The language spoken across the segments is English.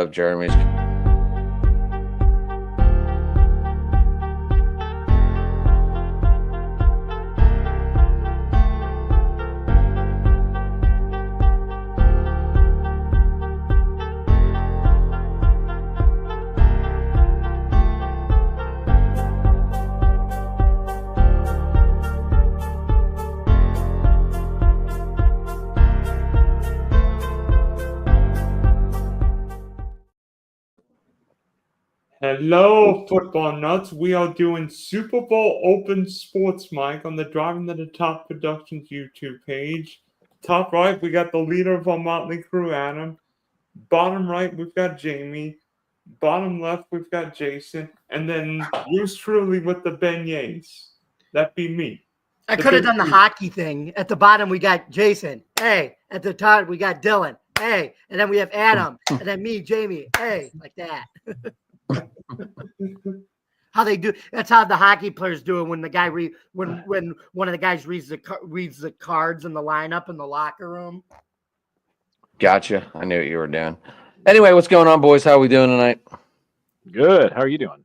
of Jeremy's. Hello, football nuts. We are doing Super Bowl Open Sports Mic on the Driving to the Top Productions YouTube page. Top right, we got the leader of our motley crew, Adam. Bottom right, we've got Jamie. Bottom left, we've got Jason. And then yours truly with the beignets. That'd be me. I could have done the hockey thing. At the bottom, we got Jason. Hey. At the top, we got Dylan. Hey. And then we have Adam. And then me, Jamie. Hey. Like that. How they do? That's how the hockey players do it when the guy when one of the guys reads the cards in the lineup in the locker room. Gotcha. I knew what you were doing. Anyway, what's going on, boys? How are we doing tonight? Good. How are you doing?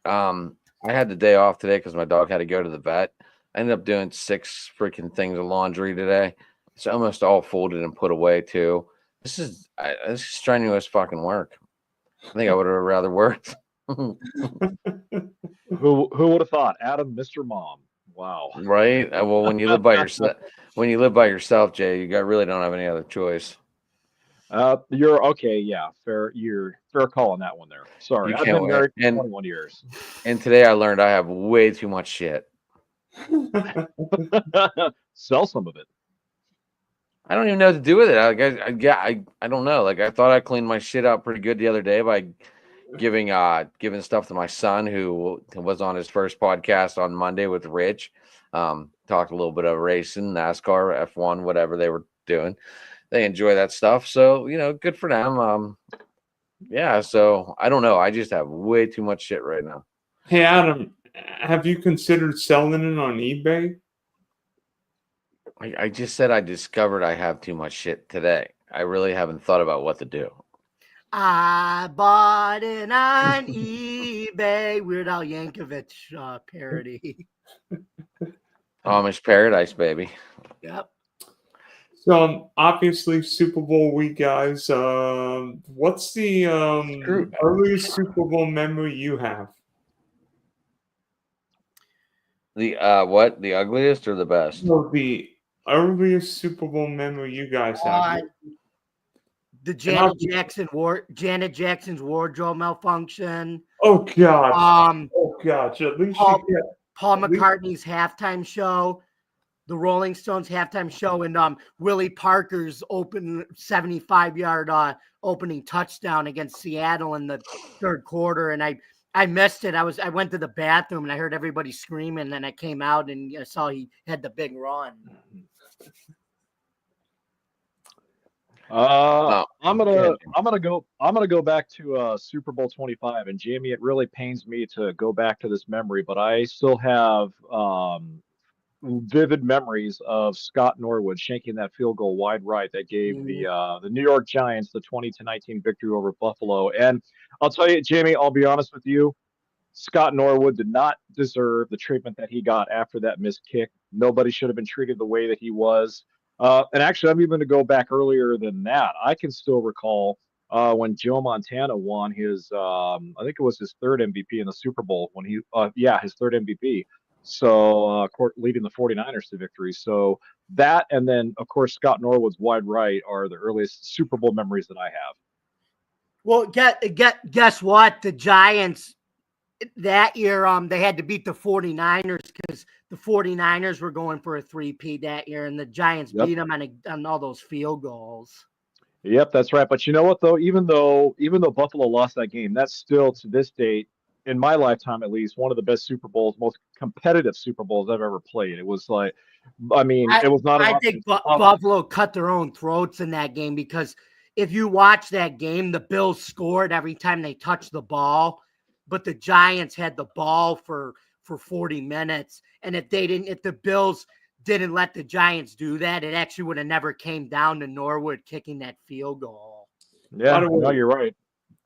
I had the day off today because my dog had to go to the vet. I ended up doing 6 freaking things of laundry today. It's almost all folded and put away too. This is strenuous fucking work. I think I would have rather worked. Who would have thought? Adam, Mr. Mom. Wow. Right? Well, when you live by yourself, Jay, you really don't have any other choice. You're okay. Yeah, fair. You're fair call on that one there. Sorry, I've been married for 21 years. And today I learned I have way too much shit. Sell some of it. I don't even know what to do with it. I don't know. Like I thought I cleaned my shit out pretty good the other day by giving stuff to my son who was on his first podcast on Monday with Rich. Talked a little bit of racing, NASCAR, F1, whatever they were doing. They enjoy that stuff. So, good for them. Yeah, so I don't know. I just have way too much shit right now. Hey, Adam, have you considered selling it on eBay? I just said I discovered I have too much shit today. I really haven't thought about what to do. I bought it on eBay. Weird Al Yankovic parody. Amish Paradise, baby. Yep. So obviously Super Bowl week, guys. What's the earliest Super Bowl memory you have? The what? The ugliest or the best? No, the earliest Super Bowl memory you guys have. The Janet Jackson's wardrobe malfunction. Oh God. At least Paul McCartney's halftime show, the Rolling Stones halftime show, and Willie Parker's 75-yard opening touchdown against Seattle in the third quarter. And I missed it. I went to the bathroom and I heard everybody screaming. And then I came out and I saw he had the big run. I'm gonna go back to Super Bowl 25, and Jamie, it really pains me to go back to this memory, but I still have vivid memories of Scott Norwood shanking that field goal wide right that gave the New York Giants the 20-19 victory over Buffalo. And I'll tell you, Jamie, I'll be honest with you, Scott Norwood did not deserve the treatment that he got after that missed kick. Nobody should have been treated the way that he was. And actually, I'm even going to go back earlier than that. I can still recall when Joe Montana won his, I think it was his 3rd MVP in the Super Bowl when his 3rd MVP. So leading the 49ers to victory. So that, and then of course Scott Norwood's wide right are the earliest Super Bowl memories that I have. Well, guess what? The Giants that year, they had to beat the 49ers because the 49ers were going for a 3-peat that year, and the Giants beat them on all those field goals. Yep, that's right. But you know what, though? Even though Buffalo lost that game, that's still, to this date, in my lifetime at least, one of the best Super Bowls, most competitive Super Bowls I've ever played. It was like, it was not. I think Buffalo cut their own throats in that game because if you watch that game, the Bills scored every time they touched the ball. But the Giants had the ball for 40 minutes. And if the Bills didn't let the Giants do that, it actually would have never came down to Norwood kicking that field goal. Yeah, the way- no, you're right.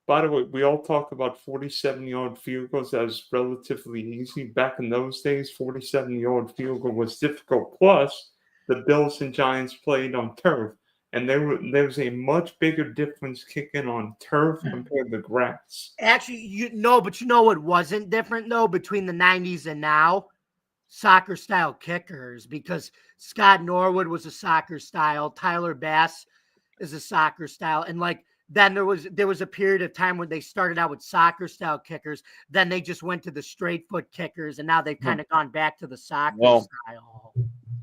By the way, we all talk about 47-yard field goals as relatively easy. Back in those days, 47-yard field goal was difficult. Plus, the Bills and Giants played on turf, and there was a much bigger difference kicking on turf compared to grass. Actually, but you know what wasn't different though between the 90s and now? Soccer style kickers, because Scott Norwood was a soccer style, Tyler Bass is a soccer style, and like then there was a period of time when they started out with soccer style kickers, then they just went to the straight foot kickers, and now they've kind of gone back to the soccer style.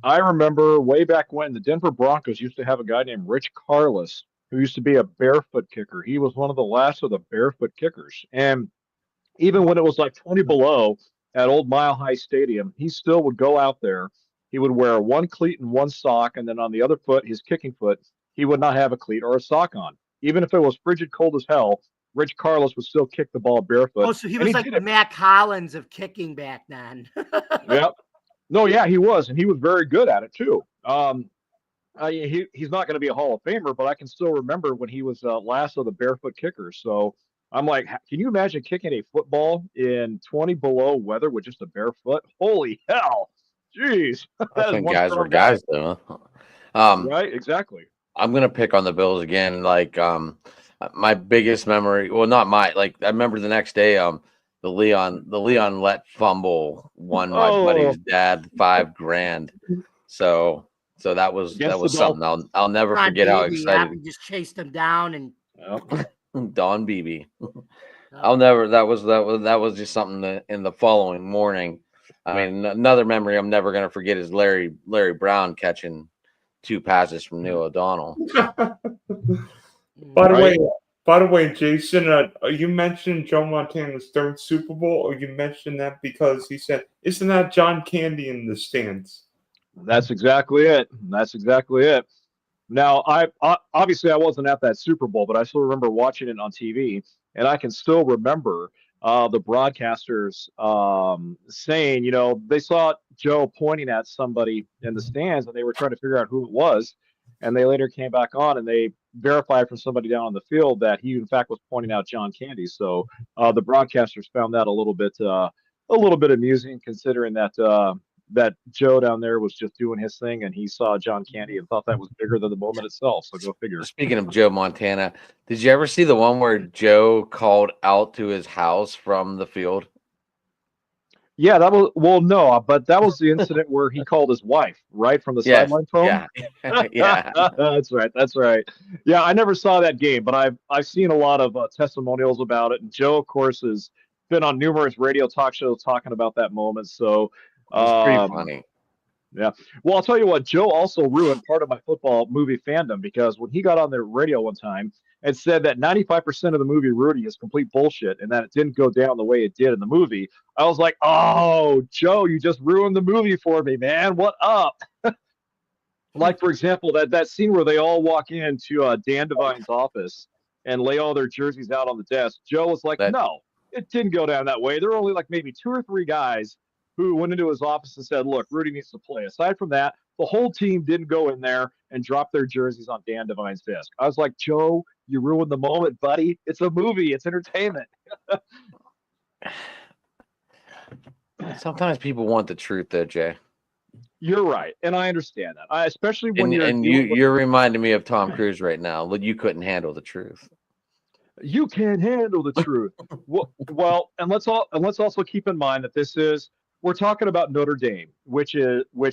I remember way back when the Denver Broncos used to have a guy named Rich Carlos who used to be a barefoot kicker. He was one of the last of the barefoot kickers. And even when it was like 20 below at Old Mile High Stadium, he still would go out there. He would wear one cleat and one sock, and then on the other foot, his kicking foot, he would not have a cleat or a sock on. Even if it was frigid cold as hell, Rich Carlos would still kick the ball barefoot. Oh, so he was like the Mac Hollins of kicking back then. Yep. No, yeah, he was, and he was very good at it too. He's not going to be a Hall of Famer, but I can still remember when he was last of the barefoot kickers. So I'm like, can you imagine kicking a football in 20 below weather with just a bare foot? Holy hell! Jeez, I think guys were guys though. Right? Exactly. I'm gonna pick on the Bills again. Like, my biggest memory. Well, not my. Like, I remember the next day. The Leon let fumble won my buddy's dad $5,000. So that was something I'll never forget. How excited he just chased him down and Don Beebe. That was just something in the following morning. I mean, another memory I'm never gonna forget is Larry Brown catching 2 passes from Neil O'Donnell. By the way, Jason, you mentioned Joe Montana's 3rd Super Bowl, or you mentioned that because he said, "Isn't that John Candy in the stands?" That's exactly it. Now, I obviously I wasn't at that Super Bowl, but I still remember watching it on TV, and I can still remember the broadcasters saying, they saw Joe pointing at somebody in the stands, and they were trying to figure out who it was, and they later came back on and they verified from somebody down on the field that he in fact was pointing out John Candy. So the broadcasters found that a little bit amusing, considering that Joe down there was just doing his thing and he saw John Candy and thought that was bigger than the moment itself. So go figure. Speaking of Joe Montana, did you ever see the one where Joe called out to his house from the field? Yeah, no, but that was the incident where he called his wife, right, from the sideline phone. Yeah, yeah, that's right. Yeah, I never saw that game, but I've seen a lot of testimonials about it. And Joe, of course, has been on numerous radio talk shows talking about that moment. So it's pretty funny. Yeah. Well, I'll tell you what, Joe also ruined part of my football movie fandom, because when he got on the radio one time and said that 95% of the movie Rudy is complete bullshit and that it didn't go down the way it did in the movie, I was like, oh, Joe, you just ruined the movie for me, man. What up? Like, for example, that scene where they all walk into Dan Devine's office and lay all their jerseys out on the desk. Joe was like, no, it didn't go down that way. There were only like maybe 2 or 3 guys who went into his office and said, look, Rudy needs to play. Aside from that, the whole team didn't go in there and drop their jerseys on Dan Devine's desk. I was like, Joe, you ruined the moment, buddy. It's a movie. It's entertainment. Sometimes people want the truth, though, Jay. You're right, and I understand that. Especially when you're reminding me of Tom Cruise right now. You couldn't handle the truth. You can't handle the truth. Well, and let's also keep in mind that we're talking about Notre Dame, which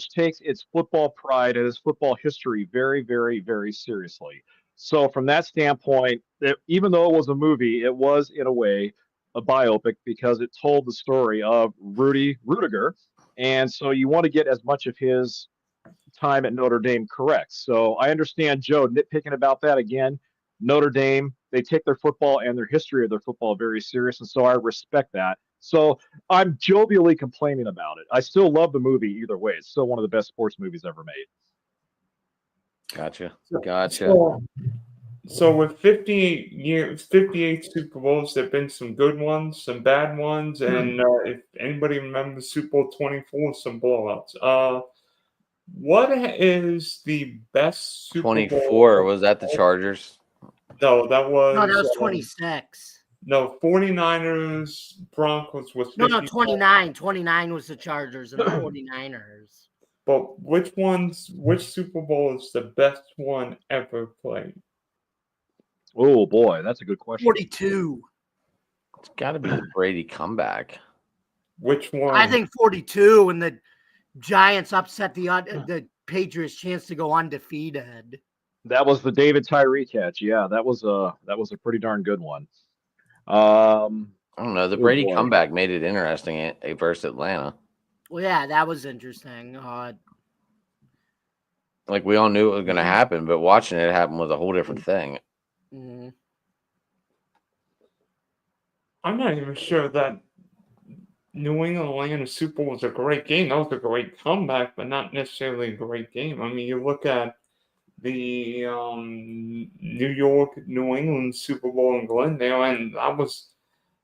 takes its football pride and its football history very, very, very seriously. So from that standpoint, even though it was a movie, it was in a way a biopic because it told the story of Rudy Rudiger. And so you want to get as much of his time at Notre Dame correct. So I understand Joe nitpicking about that again. Notre Dame, they take their football and their history of their football very serious. And so I respect that. So I'm jovially complaining about it. I still love the movie either way. It's still one of the best sports movies ever made. Gotcha. So with 58 Super Bowls, there have been some good ones, some bad ones, and if anybody remembers Super Bowl 24, some blowouts. What is the best Super 24? Bowl? Was that the Chargers? No, that was No, that was 26. No, 49ers Broncos was 50. No, 29. 29 was the Chargers and the 49ers. But which Super Bowl is the best one ever played? Oh boy, that's a good question. 42. It's got to be the Brady comeback. Which one? I think 42 when the Giants upset the Patriots' chance to go undefeated. That was the David Tyree catch. Yeah, that was a pretty darn good one. I don't know. The Brady comeback made it interesting versus Atlanta. Well, yeah, that was interesting. Like we all knew it was going to happen, but watching it happen was a whole different thing. Mm-hmm. I'm not even sure that New England Atlanta Super Bowl was a great game. That was a great comeback, but not necessarily a great game. I mean, you look at the New York New England Super Bowl in Glendale, and that was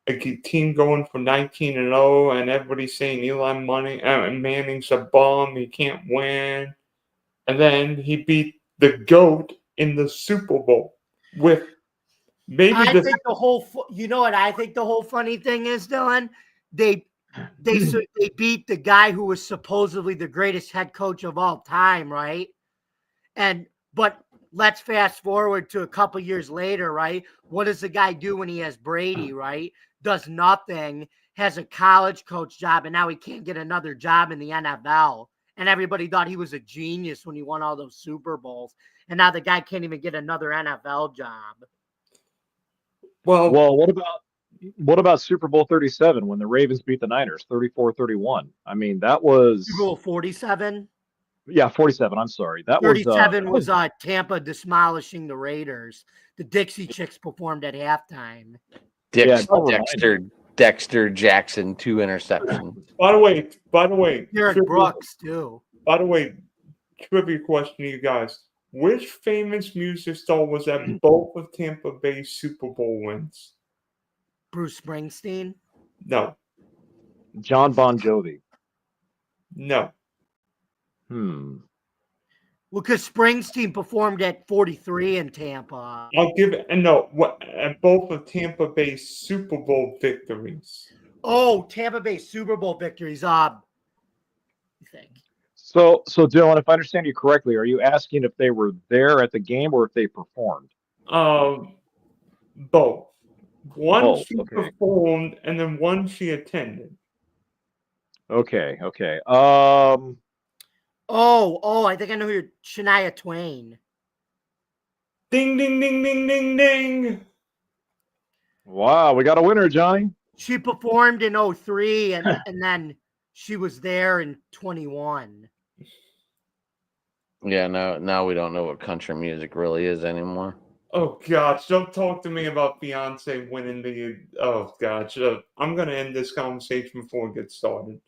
a team going for 19-0, and everybody's saying Eli Manning's a bum, he can't win, and then he beat the GOAT in the Super Bowl with maybe. I think the whole. You know what I think the whole funny thing is, Dylan? They beat the guy who was supposedly the greatest head coach of all time, right? But let's fast forward to a couple years later, right? What does the guy do when he has Brady, right? Does nothing, has a college coach job, and now he can't get another job in the NFL. And everybody thought he was a genius when he won all those Super Bowls. And now the guy can't even get another NFL job. Well, what about Super Bowl 37 when the Ravens beat the Niners 34-31? I mean, that was Super Bowl 47. Yeah, 47. I'm sorry. That 37 was Tampa demolishing the Raiders. The Dixie Chicks performed at halftime. Dexter Jackson, 2 interceptions. By the way, Derek Brooks too. By the way, trivia question to you guys: which famous music star was at both of Tampa Bay's Super Bowl wins? Bruce Springsteen. No. John Bon Jovi. No. Well, because Springsteen performed at 43 in Tampa. I'll give it. No, at both of Tampa Bay's Super Bowl victories. Oh, Tampa Bay Super Bowl victories. You think? So Dylan, if I understand you correctly, are you asking if they were there at the game or if they performed? Both. One she performed, and then one she attended. Okay. Oh, I think I know who you're. Shania Twain. Ding, ding, ding, ding, ding, ding. Wow, we got a winner, Johnny. She performed in 03, and then she was there in 21. Yeah, now we don't know what country music really is anymore. Oh, gosh, don't talk to me about Beyonce winning the... Oh, gosh, I'm going to end this conversation before it gets started.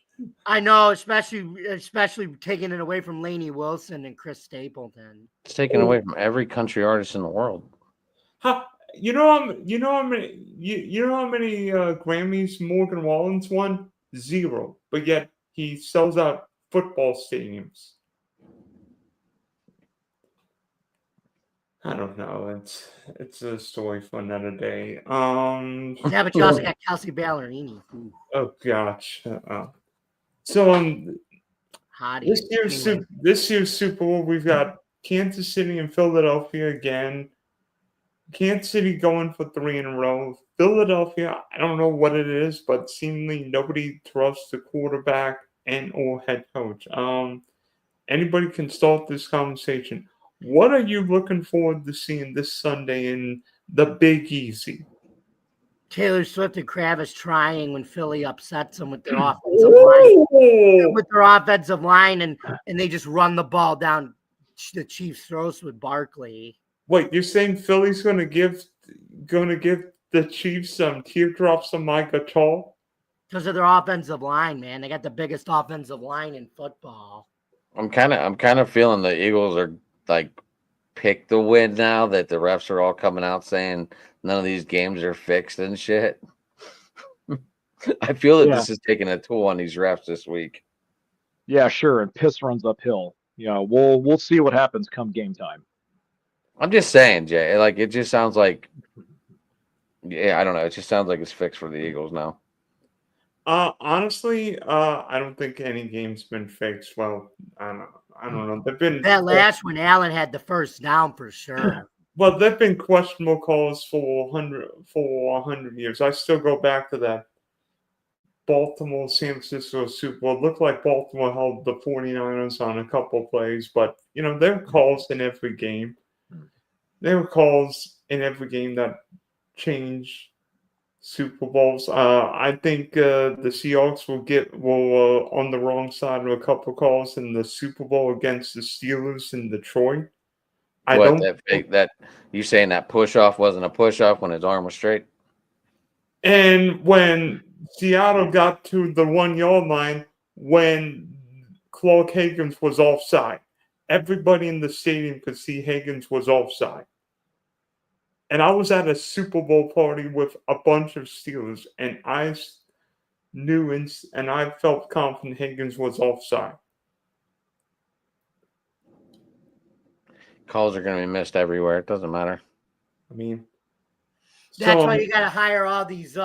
I know, especially taking it away from Lainey Wilson and Chris Stapleton. It's taken away from every country artist in the world. You know how many Grammys Morgan Wallen's won? 0. But yet he sells out football stadiums. I don't know. It's a story for another day. Yeah, but you also got Kelsey Ballerini. Ooh. Oh gosh. So this year's Super Bowl, we've got Kansas City and Philadelphia again. Kansas City going for 3 in a row. Philadelphia, I don't know what it is, but seemingly nobody trusts the quarterback and or head coach. Anybody can start this conversation. What are you looking forward to seeing this Sunday in the Big Easy? Taylor Swift and Travis trying when Philly upsets them with their offensive line. With their offensive line, and they just run the ball down the Chiefs' throats with Barkley. Wait, you're saying Philly's going to give the Chiefs some teardrops on my guitar? Because of their offensive line, man. They got the biggest offensive line in football. I'm kind of feeling the Eagles are like pick the win now that the refs are all coming out saying none of these games are fixed and shit. I feel that this is taking a toll on these refs this week. Yeah, sure. And piss runs uphill. We'll see what happens come game time. I'm just saying, Jay. Like it just sounds like, yeah, I don't know. It just sounds like it's fixed for the Eagles now. Honestly, I don't think any game's been fixed. Well, I don't know. They've been That last one, Allen had the first down for sure. well, they've been questionable calls for 100 years. I still go back to that Baltimore San Francisco Super Bowl. It looked like Baltimore held the 49ers on a couple plays, but there were calls in every game. There were calls in every game that changed Super Bowls. I think the Seahawks will on the wrong side of a couple calls in the Super Bowl against the Steelers in Detroit. That you saying that push off wasn't a push off when his arm was straight? And when Seattle got to the 1 yard line, when Clark Higgins was offside, everybody in the stadium could see Higgins was offside. And I was at a Super Bowl party with a bunch of Steelers, and I knew and I felt confident Higgins was offside. Calls are going to be missed everywhere. It doesn't matter. I mean, that's why you got to hire all these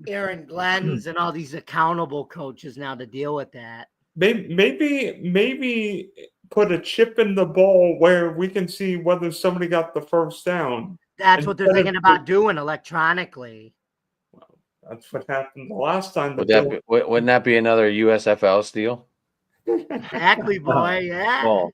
Aaron Glenn's and all these accountable coaches now to deal with that. Maybe put a chip in the ball where we can see whether somebody got the first down. That's what they're thinking about doing electronically. Well, that's what happened the last time. Wouldn't that be another USFL steal? Exactly, boy. Yeah.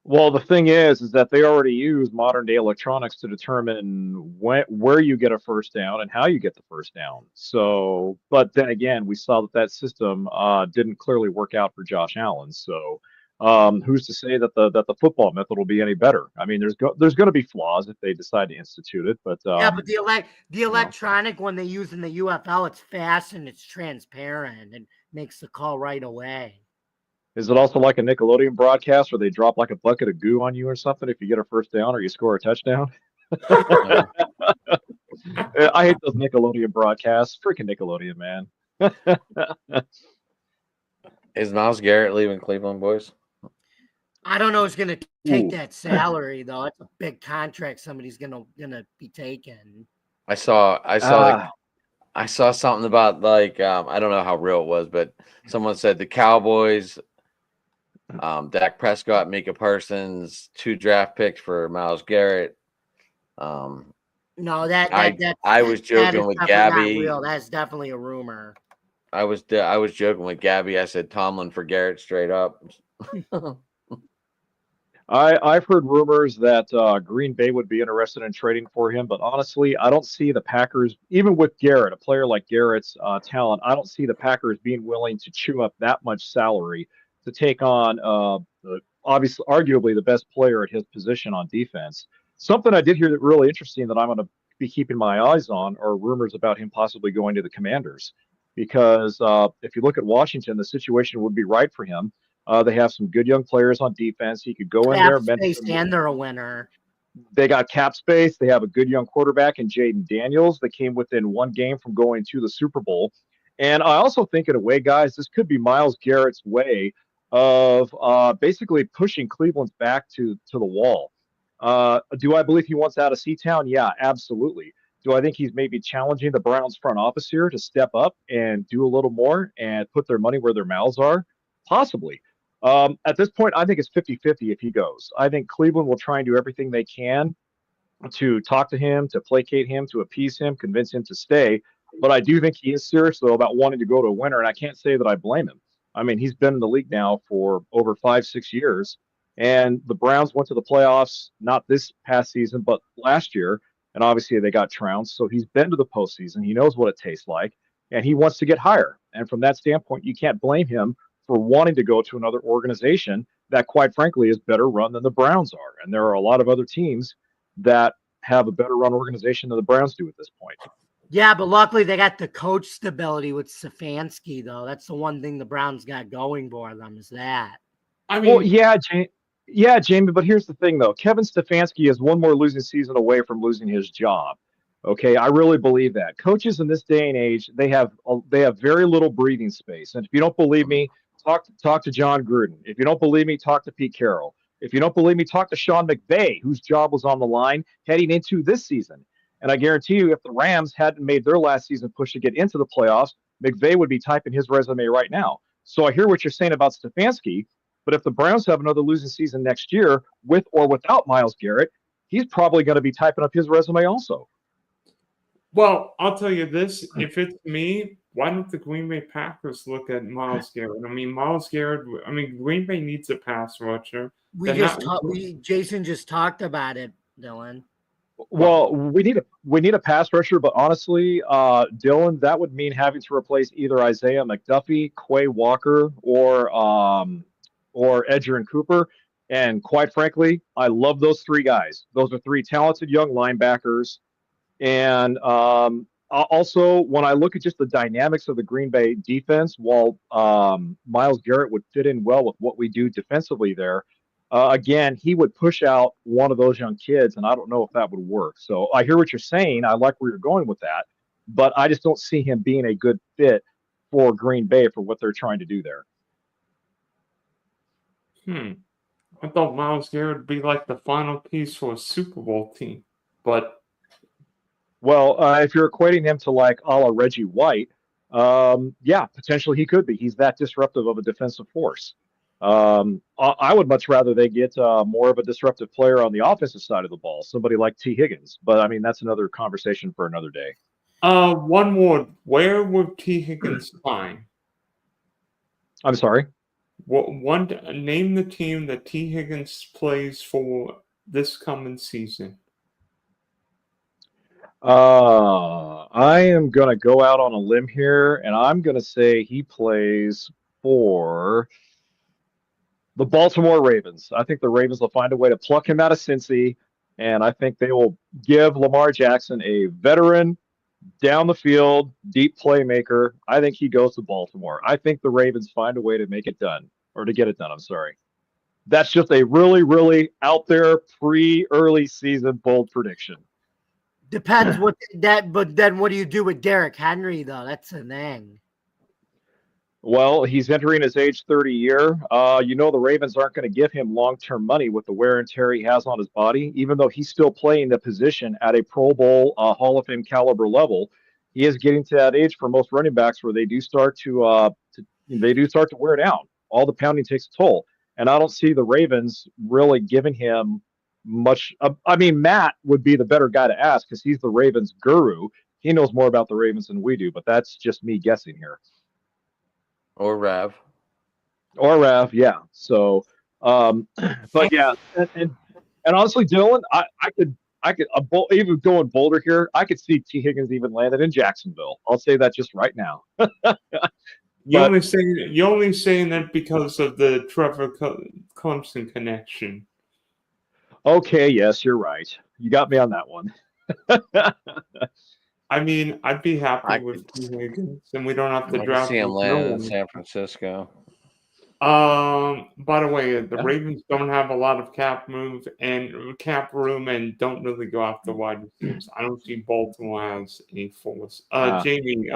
Well, the thing is that they already use modern day electronics to determine where you get a first down and how you get the first down. So, but then again, we saw that system didn't clearly work out for Josh Allen. So, who's to say that the football method will be any better? I mean, there's going to be flaws if they decide to institute it, but yeah, but the electronic one they use in the UFL, it's fast and it's transparent and makes the call right away. Is it also like a Nickelodeon broadcast where they drop like a bucket of goo on you or something if you get a first down or you score a touchdown? I hate those Nickelodeon broadcasts. Freaking Nickelodeon, man. Is Myles Garrett leaving Cleveland, boys? I don't know who's going to take that salary, though. It's a big contract somebody's going to be taking. I saw something about like I don't know how real it was, but someone said the Cowboys, Dak Prescott, Micah Parsons, 2 draft picks for Myles Garrett. No, I was joking with Gabby. Real. That's definitely a rumor. I was joking with Gabby. I said Tomlin for Garrett straight up. I've heard rumors that Green Bay would be interested in trading for him, but honestly, I don't see the Packers, even with Garrett, a player like Garrett's talent, I don't see the Packers being willing to chew up that much salary to take on obviously, arguably the best player at his position on defense. Something I did hear that really interesting that I'm going to be keeping my eyes on are rumors about him possibly going to the Commanders, because if you look at Washington, the situation would be right for him. They have some good young players on defense. He could go in there. And they're a winner. They got cap space. They have a good young quarterback in Jaden Daniels that came within 1 game from going to the Super Bowl. And I also think in a way, guys, this could be Myles Garrett's way of basically pushing Cleveland's back to the wall. Do I believe he wants out of C-Town? Yeah, absolutely. Do I think he's maybe challenging the Browns front office here to step up and do a little more and put their money where their mouths are? Possibly. At this point, I think it's 50-50 if he goes. I think Cleveland will try and do everything they can to talk to him, to placate him, to appease him, convince him to stay. But I do think he is serious, though, about wanting to go to a winner, and I can't say that I blame him. I mean, he's been in the league now for over 5-6 years, and the Browns went to the playoffs, not this past season, but last year, and obviously they got trounced. So he's been to the postseason. He knows what it tastes like, and he wants to get higher. And from that standpoint, you can't blame him for wanting to go to another organization that, quite frankly, is better run than the Browns are. And there are a lot of other teams that have a better run organization than the Browns do at this point. Yeah, but luckily they got the coach stability with Stefanski, though. That's the one thing the Browns got going for them is that. I mean, well, yeah, Jamie, but here's the thing, though. Kevin Stefanski is one more losing season away from losing his job. Okay, I really believe that. Coaches in this day and age, they have very little breathing space. And if you don't believe me, talk to John Gruden. If you don't believe me, talk to Pete Carroll. If you don't believe me, talk to Sean McVay, whose job was on the line heading into this season. And I guarantee you, if the Rams hadn't made their last season push to get into the playoffs, McVay would be typing his resume right now. So I hear what you're saying about Stefanski, but if the Browns have another losing season next year, with or without Myles Garrett, he's probably going to be typing up his resume also. Well, I'll tell you this. If it's me, why don't the Green Bay Packers look at Myles Garrett? I mean, Green Bay needs a pass rusher. Jason just talked about it, Dylan. Well, we need a pass rusher, but honestly, Dylan, that would mean having to replace either Isaiah McDuffie, Quay Walker, or Edgerrin Cooper. And quite frankly, I love those three guys. Those are three talented young linebackers. And also, when I look at just the dynamics of the Green Bay defense, while Myles Garrett would fit in well with what we do defensively there, again, he would push out one of those young kids, and I don't know if that would work. So I hear what you're saying. I like where you're going with that, but I just don't see him being a good fit for Green Bay for what they're trying to do there. I thought Myles Garrett would be like the final piece for a Super Bowl team, but well, if you're equating him to like a la Reggie White, yeah, potentially he could be. He's that disruptive of a defensive force. I would much rather they get more of a disruptive player on the offensive side of the ball, somebody like T. Higgins. But I mean, that's another conversation for another day. One more. Where would T. Higgins find? I'm sorry. Name the team that T. Higgins plays for this coming season. I am going to go out on a limb here, and I'm going to say he plays for the Baltimore Ravens. I think the Ravens will find a way to pluck him out of Cincy, and I think they will give Lamar Jackson a veteran, down the field, deep playmaker. I think he goes to Baltimore. I think the Ravens find a way to make it done, or to get it done. I'm sorry. That's just a really, really out there pre-early season bold prediction. Depends but then what do you do with Derrick Henry, though? That's the thing. Well, he's entering his age 30 year. The Ravens aren't going to give him long-term money with the wear and tear he has on his body, even though he's still playing the position at a Pro Bowl Hall of Fame caliber level. He is getting to that age for most running backs where they do start to wear down. All the pounding takes a toll, and I don't see the Ravens really giving him much. Matt would be the better guy to ask because he's the Ravens guru. He knows more about the Ravens than we do, but that's just me guessing here. Or Rav, yeah. So, but yeah, and honestly, Dylan, I could even going bolder here. I could see T. Higgins even landed in Jacksonville. I'll say that just right now. You're only saying that because of the Trevor Clemson connection. Okay, yes, you're right. You got me on that one. I mean, I'd be happy with T. Higgins, and we don't have to draft. See him land in San Francisco. By the way, the Ravens don't have a lot of cap room and don't really go after wide receivers. I don't see Baltimore as a force. Jamie,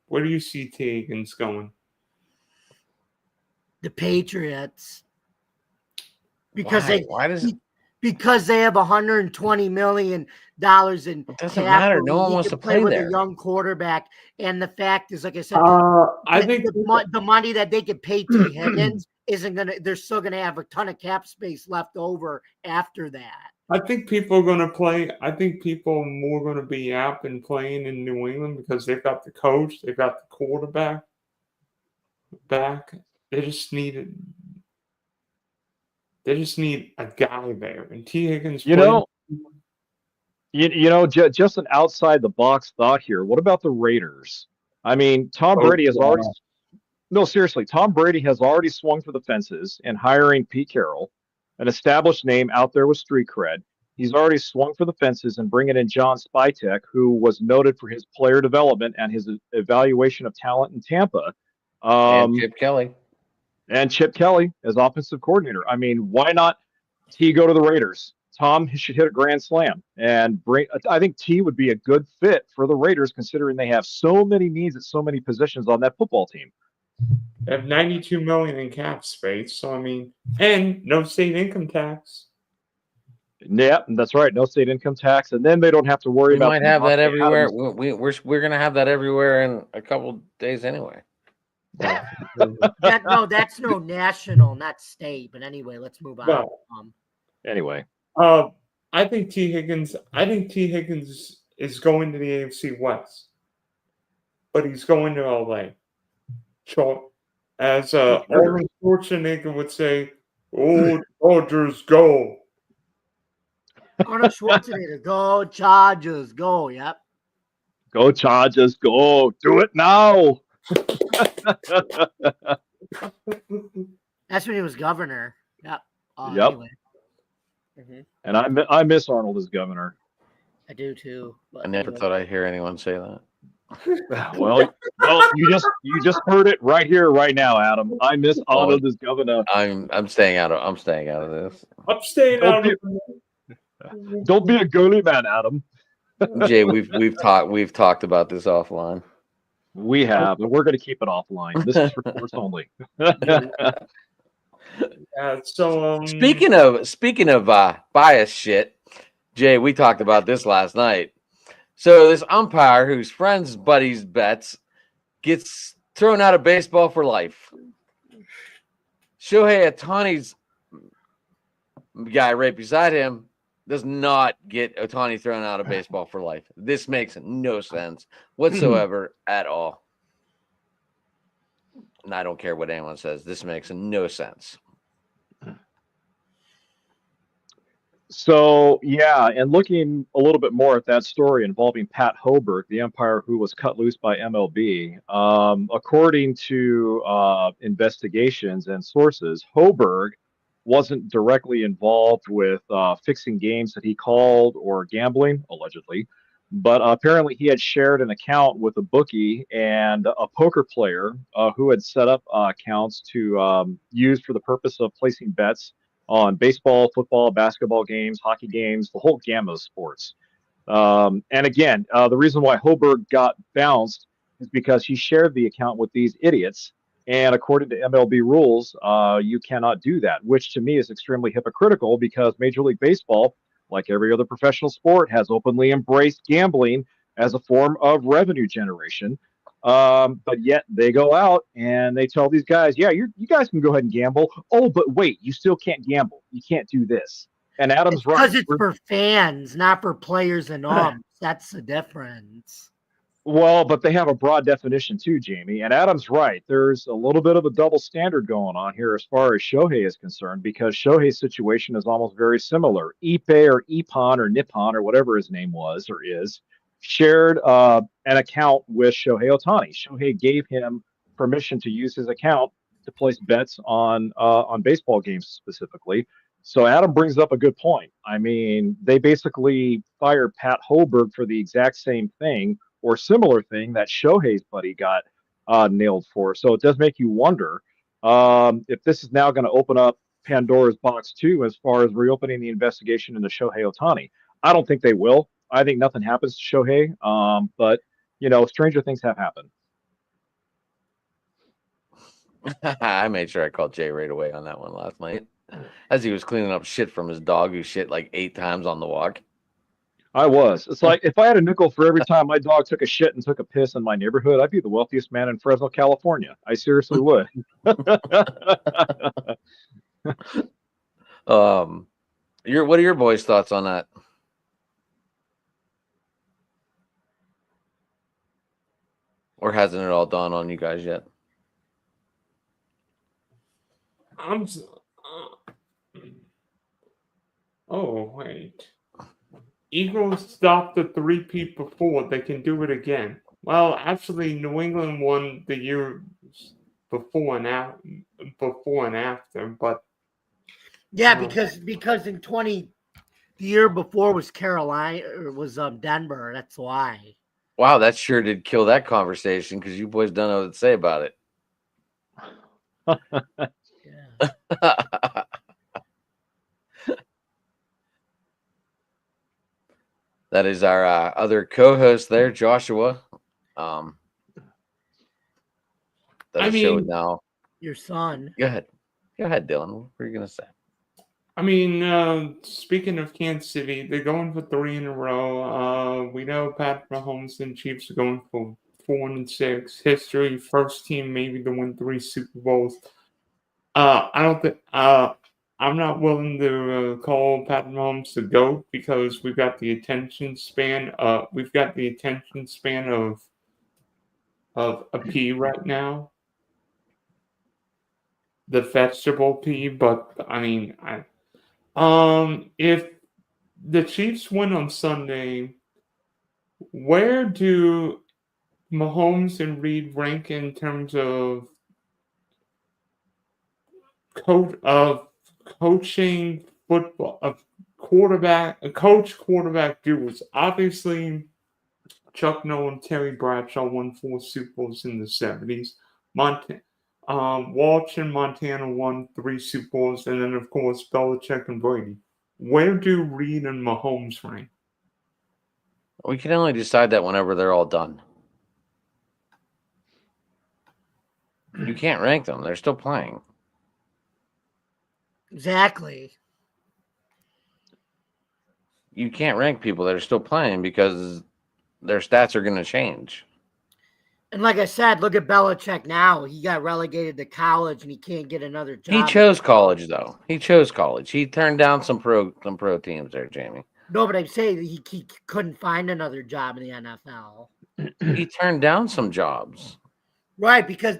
where do you see T. Higgins going? The Patriots, because because they have $120 million in it doesn't matter. No one wants to play with there. a young quarterback, and the fact is, like I said, I think the money that they could pay T. Higgins isn't gonna. They're still gonna have a ton of cap space left over after that. I think people are going to play. I think people are more going to be apt in playing in New England because they've got the coach, they've got the quarterback back. They just need a guy there, and T. Higgins. Just an outside the box thought here. What about the Raiders? I mean, Tom Brady has already. No, seriously, Tom Brady has already swung for the fences in hiring Pete Carroll, an established name out there with street cred. He's already swung for the fences and bringing in John Spytek, who was noted for his player development and his evaluation of talent in Tampa. And Chip Kelly. As offensive coordinator. I mean, why not T go to the Raiders? Tom should hit a grand slam and I think T would be a good fit for the Raiders considering they have so many needs at so many positions on that football team. They have 92 million in cap space. So I mean, and no state income tax. Yeah, that's right. No state income tax, and then they don't have to worry We about might the have that Devontae everywhere. Adams. We're gonna have that everywhere in a couple days anyway. That's no national, not state. But anyway, let's move on. Well, Anyway, I think T. Higgins. I think T. Higgins is going to the AFC West, but he's going to LA. So, as Arnold Schwarzenegger would say, "Oh, Dodgers, go!" Arnold Schwarzenegger, go Chargers, go. Yep. go Chargers, go! Do it now. That's when he was governor. Yep. Yep. Anyway. And I miss Arnold as governor. I do too. I never thought I'd hear anyone say that. Well, you just heard it right here, right now, Adam. I miss Arnold as governor. I'm staying out of this. I'm staying out of Don't be a goalie man, Adam. Jay, we've talked about this offline. We have, but we're going to keep it offline. This is for sports only. So Speaking of bias shit, Jay, we talked about this last night. So this umpire whose friends buddies bets gets thrown out of baseball for life. Shohei Ohtani's guy right beside him does not get Ohtani thrown out of baseball for life. This makes no sense whatsoever at all. And I don't care what anyone says. This makes no sense. So, yeah, and looking a little bit more at that story involving Pat Hoberg, the umpire who was cut loose by MLB, according to investigations and sources, Hoberg wasn't directly involved with fixing games that he called or gambling, allegedly, but apparently he had shared an account with a bookie and a poker player who had set up accounts to use for the purpose of placing bets on baseball, football, basketball games, hockey games, the whole gamut of sports. And again, the reason why Hoberg got bounced is because he shared the account with these idiots. And according to MLB rules, you cannot do that, which to me is extremely hypocritical because Major League Baseball, like every other professional sport, has openly embraced gambling as a form of revenue generation. But yet they go out and they tell these guys, yeah, you guys can go ahead and gamble. Oh, but wait, you still can't gamble. You can't do this. And Adam's right. Because it's for fans, not for players and umps. That's the difference. Well, but they have a broad definition too, Jamie. And Adam's right. There's a little bit of a double standard going on here as far as Shohei is concerned, because Shohei's situation is almost very similar. Ipe or Ippon or Nippon or whatever his name was or is shared an account with Shohei Ohtani. Shohei gave him permission to use his account to place bets on baseball games specifically. So Adam brings up a good point. I mean, they basically fired Pat Hoberg for the exact same thing or similar thing that Shohei's buddy got nailed for. So it does make you wonder if this is now going to open up Pandora's box too, as far as reopening the investigation into Shohei Ohtani. I don't think they will. I think nothing happens to Shohei, but stranger things have happened. I made sure I called Jay right away on that one last night as he was cleaning up shit from his dog who shit like 8 times on the walk. I was. It's like if I had a nickel for every time my dog took a shit and took a piss in my neighborhood, I'd be the wealthiest man in Fresno, California. I seriously would. What are your boys' thoughts on that? Or hasn't it all dawned on you guys yet? Oh, wait. Eagles stopped the three-peat before. They can do it again. Well, actually, New England won the year before and after, but yeah, because in the year before was Carolina or was Denver. That's why. Wow, that sure did kill that conversation because you boys don't know what to say about it. Yeah. That is our other co-host there, Joshua. that I a show would mean- know. Your son. Go ahead, Dylan. What were you gonna say? I mean, speaking of Kansas City, they're going for 3 in a row. We know Pat Mahomes and Chiefs are going for 4-6. History, first team maybe to win 3 Super Bowls. I don't think. I'm not willing to call Pat Mahomes the GOAT because we've got the attention span. We've got the attention span of a pea right now, the vegetable pea. But I mean, if the Chiefs win on Sunday, where do Mahomes and Reed rank in terms of coaching football of quarterback duels? Obviously, Chuck Noll, Terry Bradshaw won 4 Super Bowls in the 70s. Walsh and Montana won 3 Super Bowls, and then of course Belichick and Brady. Where do Reed and Mahomes rank? We can only decide that whenever they're all done. You can't rank them; they're still playing. Exactly. You can't rank people that are still playing because their stats are going to change. And like I said, look at Belichick now. He got relegated to college and he can't get another job. He chose college, though. He chose college. He turned down some pro teams there, Jamie. No, but I'm saying he couldn't find another job in the NFL. He turned down some jobs. Right, because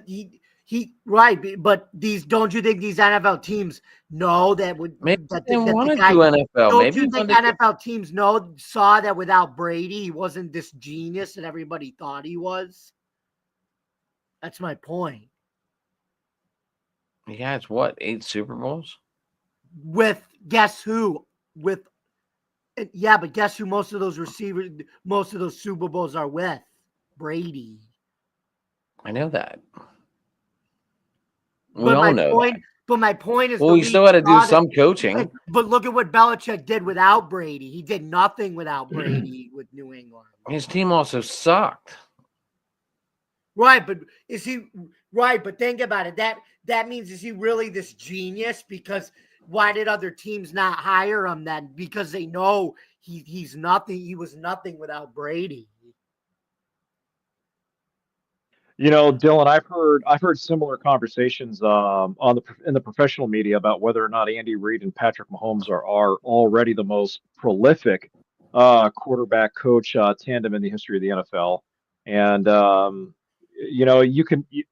but these, don't you think these NFL teams know that Maybe that they the want to guy, do NFL. don't Maybe you think NFL teams saw that without Brady he wasn't this genius that everybody thought he was? That's my point. He has what, 8 Super Bowls? With guess who? With yeah, but guess who most of those receivers, most of those Super Bowls are with? Brady. I know that. We But all my know point, that. But my point is, Well, we still got to do some coaching. But look at what Belichick did without Brady. He did nothing without Brady with New England. His team also sucked. Right, but is he right? But think about it. That means, is he really this genius? Because why did other teams not hire him then? Because they know he's nothing. He was nothing without Brady. You know, Dylan, I've heard similar conversations in the professional media about whether or not Andy Reid and Patrick Mahomes are already the most prolific quarterback coach tandem in the history of the NFL. And you know,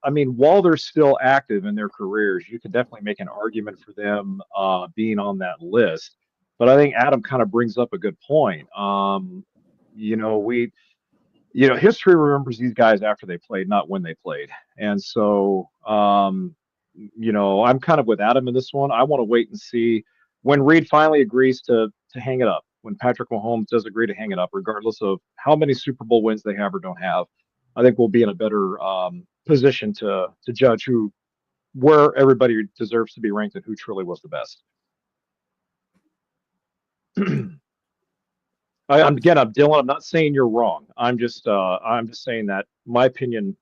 I mean, while they're still active in their careers, you can definitely make an argument for them being on that list. But I think Adam kind of brings up a good point. You know, history remembers these guys after they played, not when they played. And so, you know, I'm kind of with Adam in this one. I want to wait and see when Reid finally agrees to hang it up, when Patrick Mahomes does agree to hang it up, regardless of how many Super Bowl wins they have or don't have. I think we'll be in a better position to judge where everybody deserves to be ranked and who truly was the best. I'm Dylan. I'm not saying you're wrong. I'm just saying that my opinion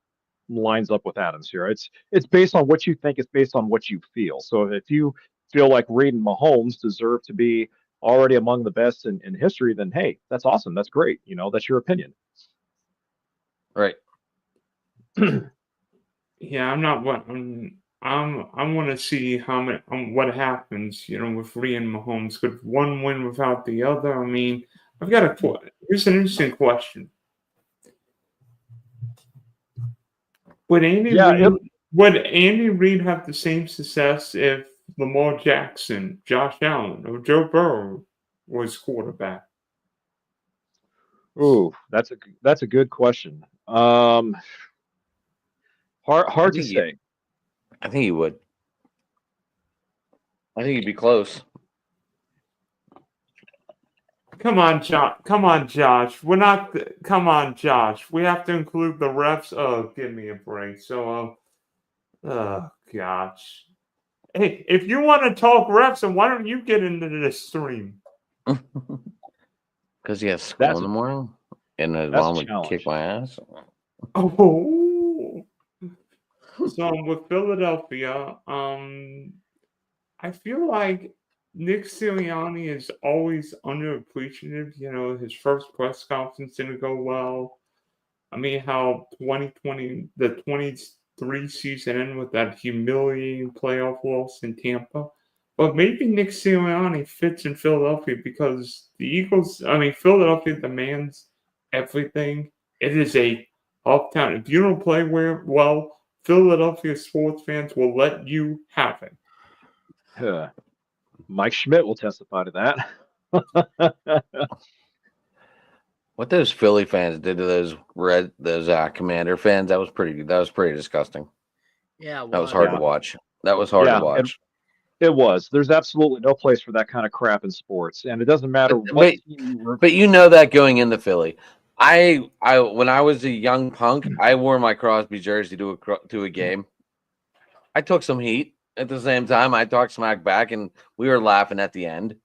lines up with Adam's here. It's based on what you think. It's based on what you feel. So if you feel like Reid and Mahomes deserve to be already among the best in history, then hey, that's awesome. That's great. You know, that's your opinion. Right. Yeah, I'm not what I want to see how many what happens. You know, with Reid and Mahomes, could one win without the other? I mean, I've got here's an interesting question. Would Andy Reid have the same success if Lamar Jackson, Josh Allen, or Joe Burrow was quarterback? Ooh, that's a good question. Hard to say. I think he would. I think he'd be close. Come on, Josh. We're not. Come on, Josh. We have to include the refs. Oh, give me a break. So, oh gosh. Hey, if you want to talk refs, then why don't you get into this stream? Because he has school in the morning, and his mom would kick my ass. Oh. So with Philadelphia, I feel like Nick Sirianni is always underappreciated. You know, his first press conference didn't go well. I mean, how 2020, the 23 season ended with that humiliating playoff loss in Tampa. But maybe Nick Sirianni fits in Philadelphia because Philadelphia demands everything. It is a tough town. If you don't play well, Philadelphia sports fans will let you have it. Mike Schmidt will testify to that. What those Philly fans did to those Commander fans, that was pretty disgusting. Yeah, That was hard to watch. That was hard to watch. It was. There's absolutely no place for that kind of crap in sports, and it doesn't matter what team you were. But you know that going into Philly, I when I was a young punk, I wore my Crosby jersey to a game. I took some heat. At the same time, I talked smack back, and we were laughing at the end.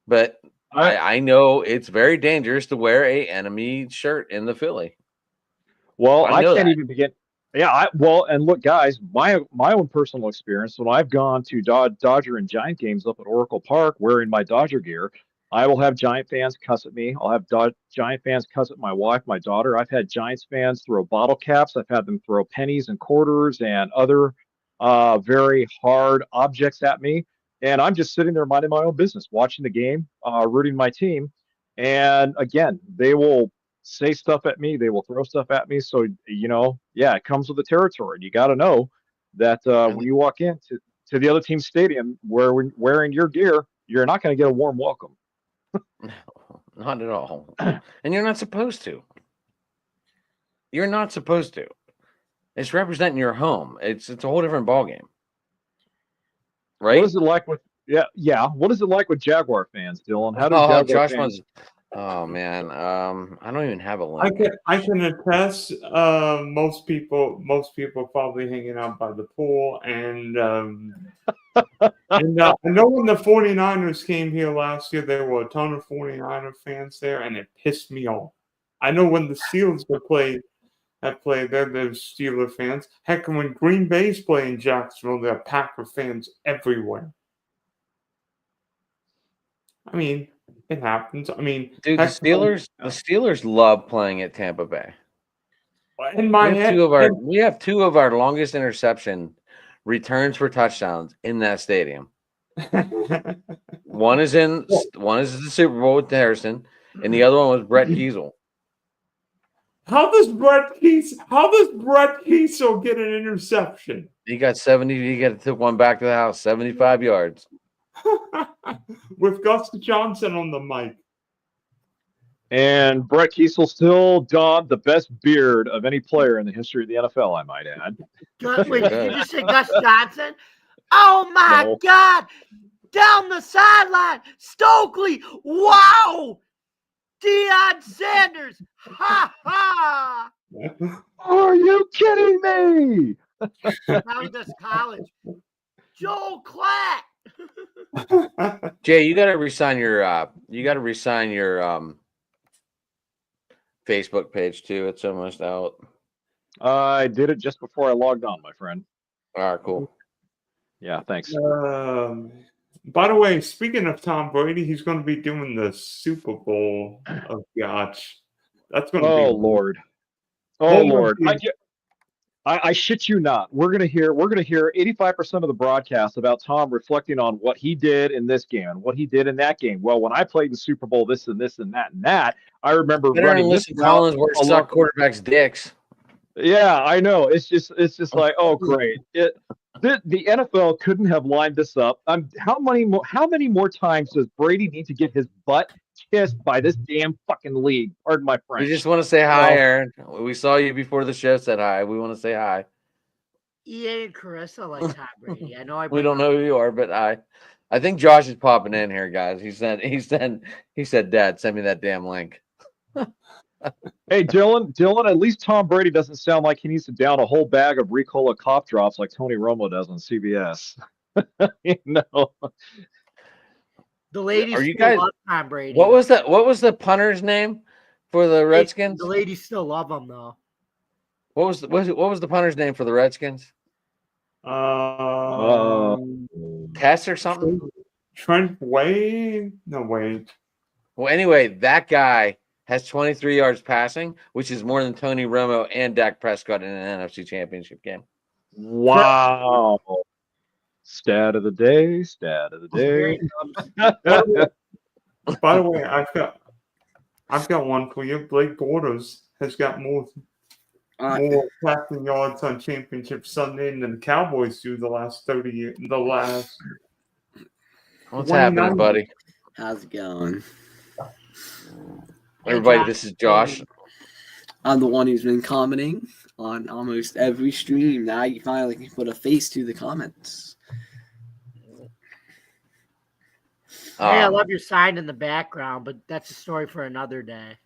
But I know it's very dangerous to wear a enemy shirt in the Philly. Well, I can't even begin. Yeah, and look, guys, my own personal experience when I've gone to Dodger and Giant games up at Oracle Park wearing my Dodger gear, I will have Giant fans cuss at me. I'll have Giant fans cuss at my wife, my daughter. I've had Giants fans throw bottle caps. I've had them throw pennies and quarters and other very hard objects at me. And I'm just sitting there minding my own business, watching the game, rooting my team. And again, they will say stuff at me. They will throw stuff at me. So, it comes with the territory. You got to know that when you walk into the other team's stadium wearing your gear, you're not going to get a warm welcome. No, not at all. And you're not supposed to. You're not supposed to. It's representing your home. It's a whole different ballgame. Right? What is it like with What is it like with Jaguar fans, Dylan? How do Jaguar fans? Oh man, I don't even have a link. I can attest. Most people probably hanging out by the pool, and I know when the 49ers came here last year, there were a ton of 49er fans there, and it pissed me off. I know when the Steelers have played, there's Steeler fans. Heck, when Green Bay's playing Jacksonville, there are Packer fans everywhere. I mean, it happens. I mean, dude, the Steelers love playing at Tampa Bay. In my head, we have two of our longest interception returns for touchdowns in that stadium. One is the Super Bowl with Harrison, and the other one was Brett Kiesel. How does Brett Kiesel get an interception? He got 70. He took one back to the house, 75 yards. With Gus Johnson on the mic. And Brett Kiesel still donned the best beard of any player in the history of the NFL, I might add. Wait, did you just say Gus Johnson? Oh my God! Down the sideline, Stokely. Wow! Deion Sanders. Ha ha! Are you kidding me? Now he does college. Joel Klatt. Jay, you gotta resign your Facebook page too. It's almost out. I did it just before I logged on, my friend. All right, cool. Yeah, thanks. By the way, speaking of Tom Brady, he's going to be doing the Super Bowl of Gotch. That's going to be. Oh Lord. I shit you not. We're gonna hear 85% of the broadcast about Tom reflecting on what he did in this game and what he did in that game. Well, when I played in the Super Bowl, this and this and that and that, I remember running this Collins where suck quarterbacks' dicks. Yeah, I know. It's just like, oh great. The NFL couldn't have lined this up. How many more times does Brady need to get his butt kissed by this damn fucking league? Pardon my French. We just want to say hi, Aaron. We saw you before the show. Said hi. We want to say hi. EA and Carissa like Tom Brady. I know. We don't know who you are, but I think Josh is popping in here, guys. He said, Dad, send me that damn link. Hey, Dylan, at least Tom Brady doesn't sound like he needs to down a whole bag of Ricola cough drops like Tony Romo does on CBS. The ladies are you guys love Tom Brady. What was the punter's name for the Redskins? The ladies still love him though. What was the punter's name for the Redskins? Tess or something? Trent Wade? No, wait. Well, anyway, that guy has 23 yards passing, which is more than Tony Romo and Dak Prescott in an NFC Championship game. Wow. Stat of the day. Stat of the day. By the way, I've got one for you. Blake Bortles has got more passing yards on Championship Sunday than the Cowboys do the last 30 years. What's happening, buddy? How's it going? Everybody, this is Josh. I'm the one who's been commenting on almost every stream. Now you finally can put a face to the comments. Hey, I love your sign in the background, but that's a story for another day.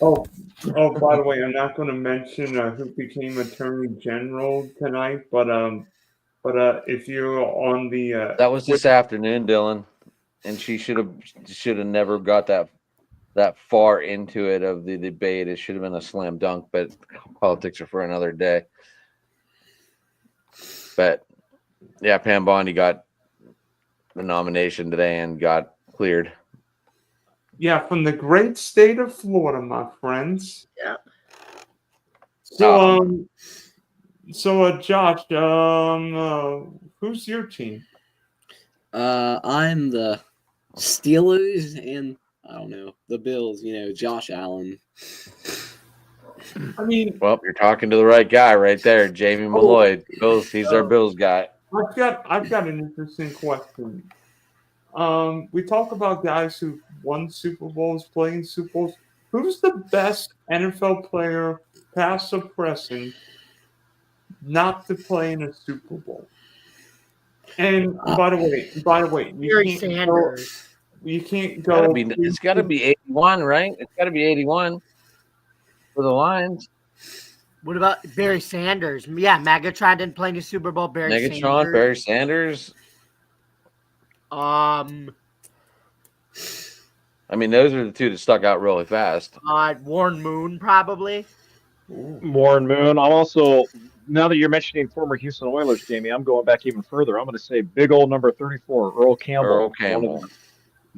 Oh, by the way, I'm not going to mention who became Attorney General tonight, but if you're on the that was this afternoon, Dylan, and she should have never got that far into it of the debate. It should have been a slam dunk, but politics are for another day. But yeah, Pam Bondi got the nomination today and got cleared. Yeah, from the great state of Florida, my friends. Yeah. So, Josh, who's your team? I'm the Steelers and I don't know the Bills. Josh Allen. I mean, well, you're talking to the right guy right there, Jamie Malloy. Bills, he's our Bills guy. I've got an interesting question. We talk about guys who won Super Bowls, playing Super Bowls. Who's the best NFL player, past or present, not to play in a Super Bowl? And by the way, Barry Sanders. You can't go. It's got to be 81, right? It's got to be 81 for the Lions. What about Barry Sanders? Yeah, Megatron didn't play in the Super Bowl. Barry Sanders. I mean, those are the two that stuck out really fast. Warren Moon, probably. Warren Moon. I'm also, now that you're mentioning former Houston Oilers, Jamie, I'm going back even further. I'm going to say big old number 34, Earl Campbell.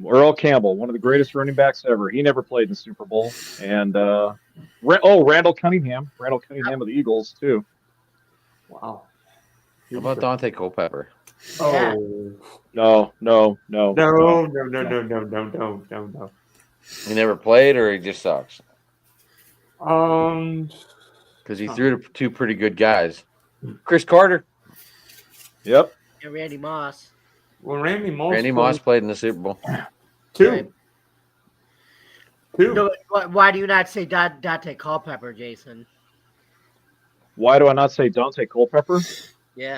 Earl Campbell, one of the greatest running backs ever. He never played in the Super Bowl. And Randall Cunningham. Randall Cunningham of the Eagles, too. Wow. How about Dante Culpepper? Yeah. No. No. He never played, or he just sucks? Because he threw to two pretty good guys. Chris Carter. Yep. And Randy Moss. Well, Randy Moss played in the Super Bowl. Two. No, why do you not say Dante Culpepper, Jason? Why do I not say Dante Culpepper? Yeah.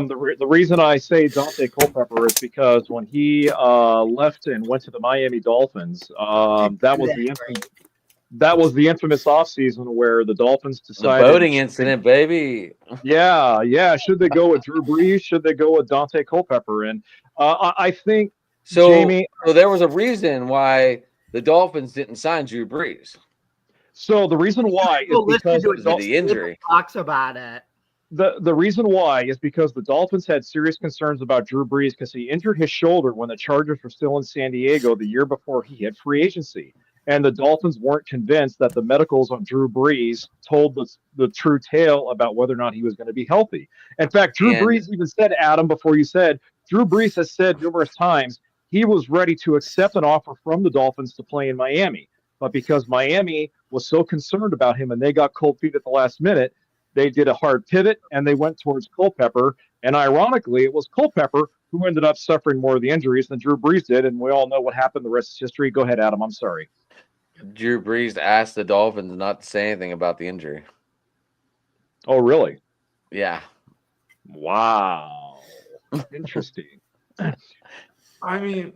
The reason I say Dante Culpepper is because when he left and went to the Miami Dolphins, that was the infamous offseason where the Dolphins decided the boating incident, baby. Yeah. Should they go with Drew Brees? Should they go with Dante Culpepper? And I think Jamie. So there was a reason why the Dolphins didn't sign Drew Brees. So the reason why is because of the injury. Talks about it. The reason why is because the Dolphins had serious concerns about Drew Brees because he injured his shoulder when the Chargers were still in San Diego the year before he hit free agency. And the Dolphins weren't convinced that the medicals on Drew Brees told the true tale about whether or not he was going to be healthy. In fact, Drew Brees even said, Adam, before you said, Drew Brees has said numerous times he was ready to accept an offer from the Dolphins to play in Miami. But because Miami was so concerned about him and they got cold feet at the last minute, they did a hard pivot and they went towards Culpepper. And ironically, it was Culpepper who ended up suffering more of the injuries than Drew Brees did. And we all know what happened. The rest is history. Go ahead, Adam. I'm sorry. Drew Brees asked the Dolphins not to say anything about the injury. Oh, really? Yeah. Wow. Interesting. I mean,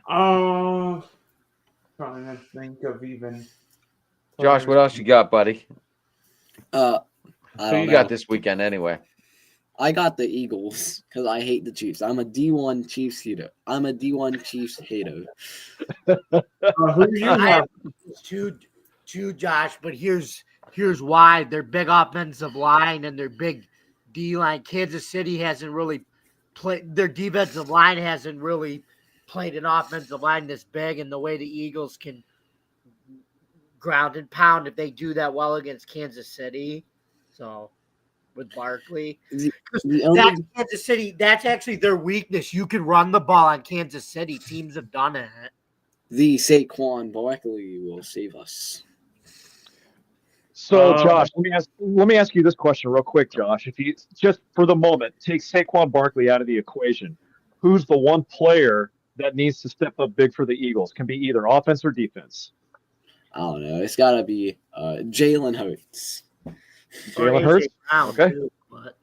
trying to think of even. Josh, what else you got, buddy? I Who you got this weekend anyway? I got the Eagles because I hate the Chiefs. I'm a D1 Chiefs hater. Who do you I have? have two, Josh, but here's why. Their big offensive line and their big D line. Kansas City hasn't really played. Their defensive line hasn't really played an offensive line this big, and the way the Eagles can ground and pound if they do that well against Kansas City. So with Barkley, that's Kansas City. That's actually their weakness. You can run the ball on Kansas City. Teams have done it. The Saquon Barkley will save us. So, Josh, let me ask you this question real quick, Josh. If you just for the moment take Saquon Barkley out of the equation, who's the one player that needs to step up big for the Eagles? Can be either offense or defense. I don't know. It's got to be Jalen Hurts. Jalen Hurts? Okay.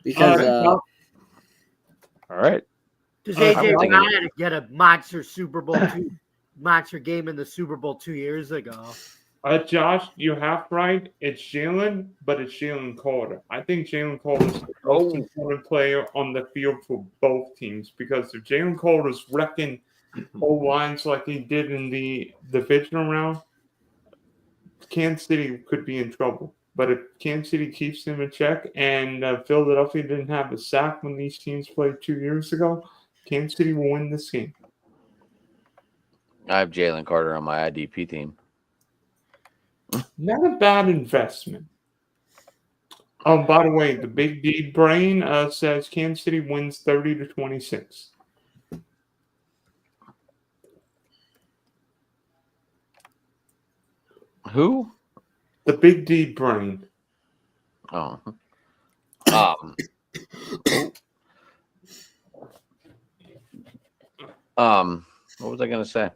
Because all right. Does AJ Brown had to get a monster Super Bowl monster game in the Super Bowl 2 years ago? Josh, you have right. It's Jalen, but it's Jalen Carter. I think Jalen Carter is the most important player on the field for both teams because if Jalen Carter's wrecking whole lines like he did in the divisional round, Kansas City could be in trouble. But if Kansas City keeps him in check and Philadelphia didn't have a sack when these teams played 2 years ago, Kansas City will win this game. I have Jalen Carter on my IDP team. Not a bad investment. Oh, by the way, the Big D Brain says Kansas City wins 30-26. Who? The Big D Brain. Oh. What was I going to say?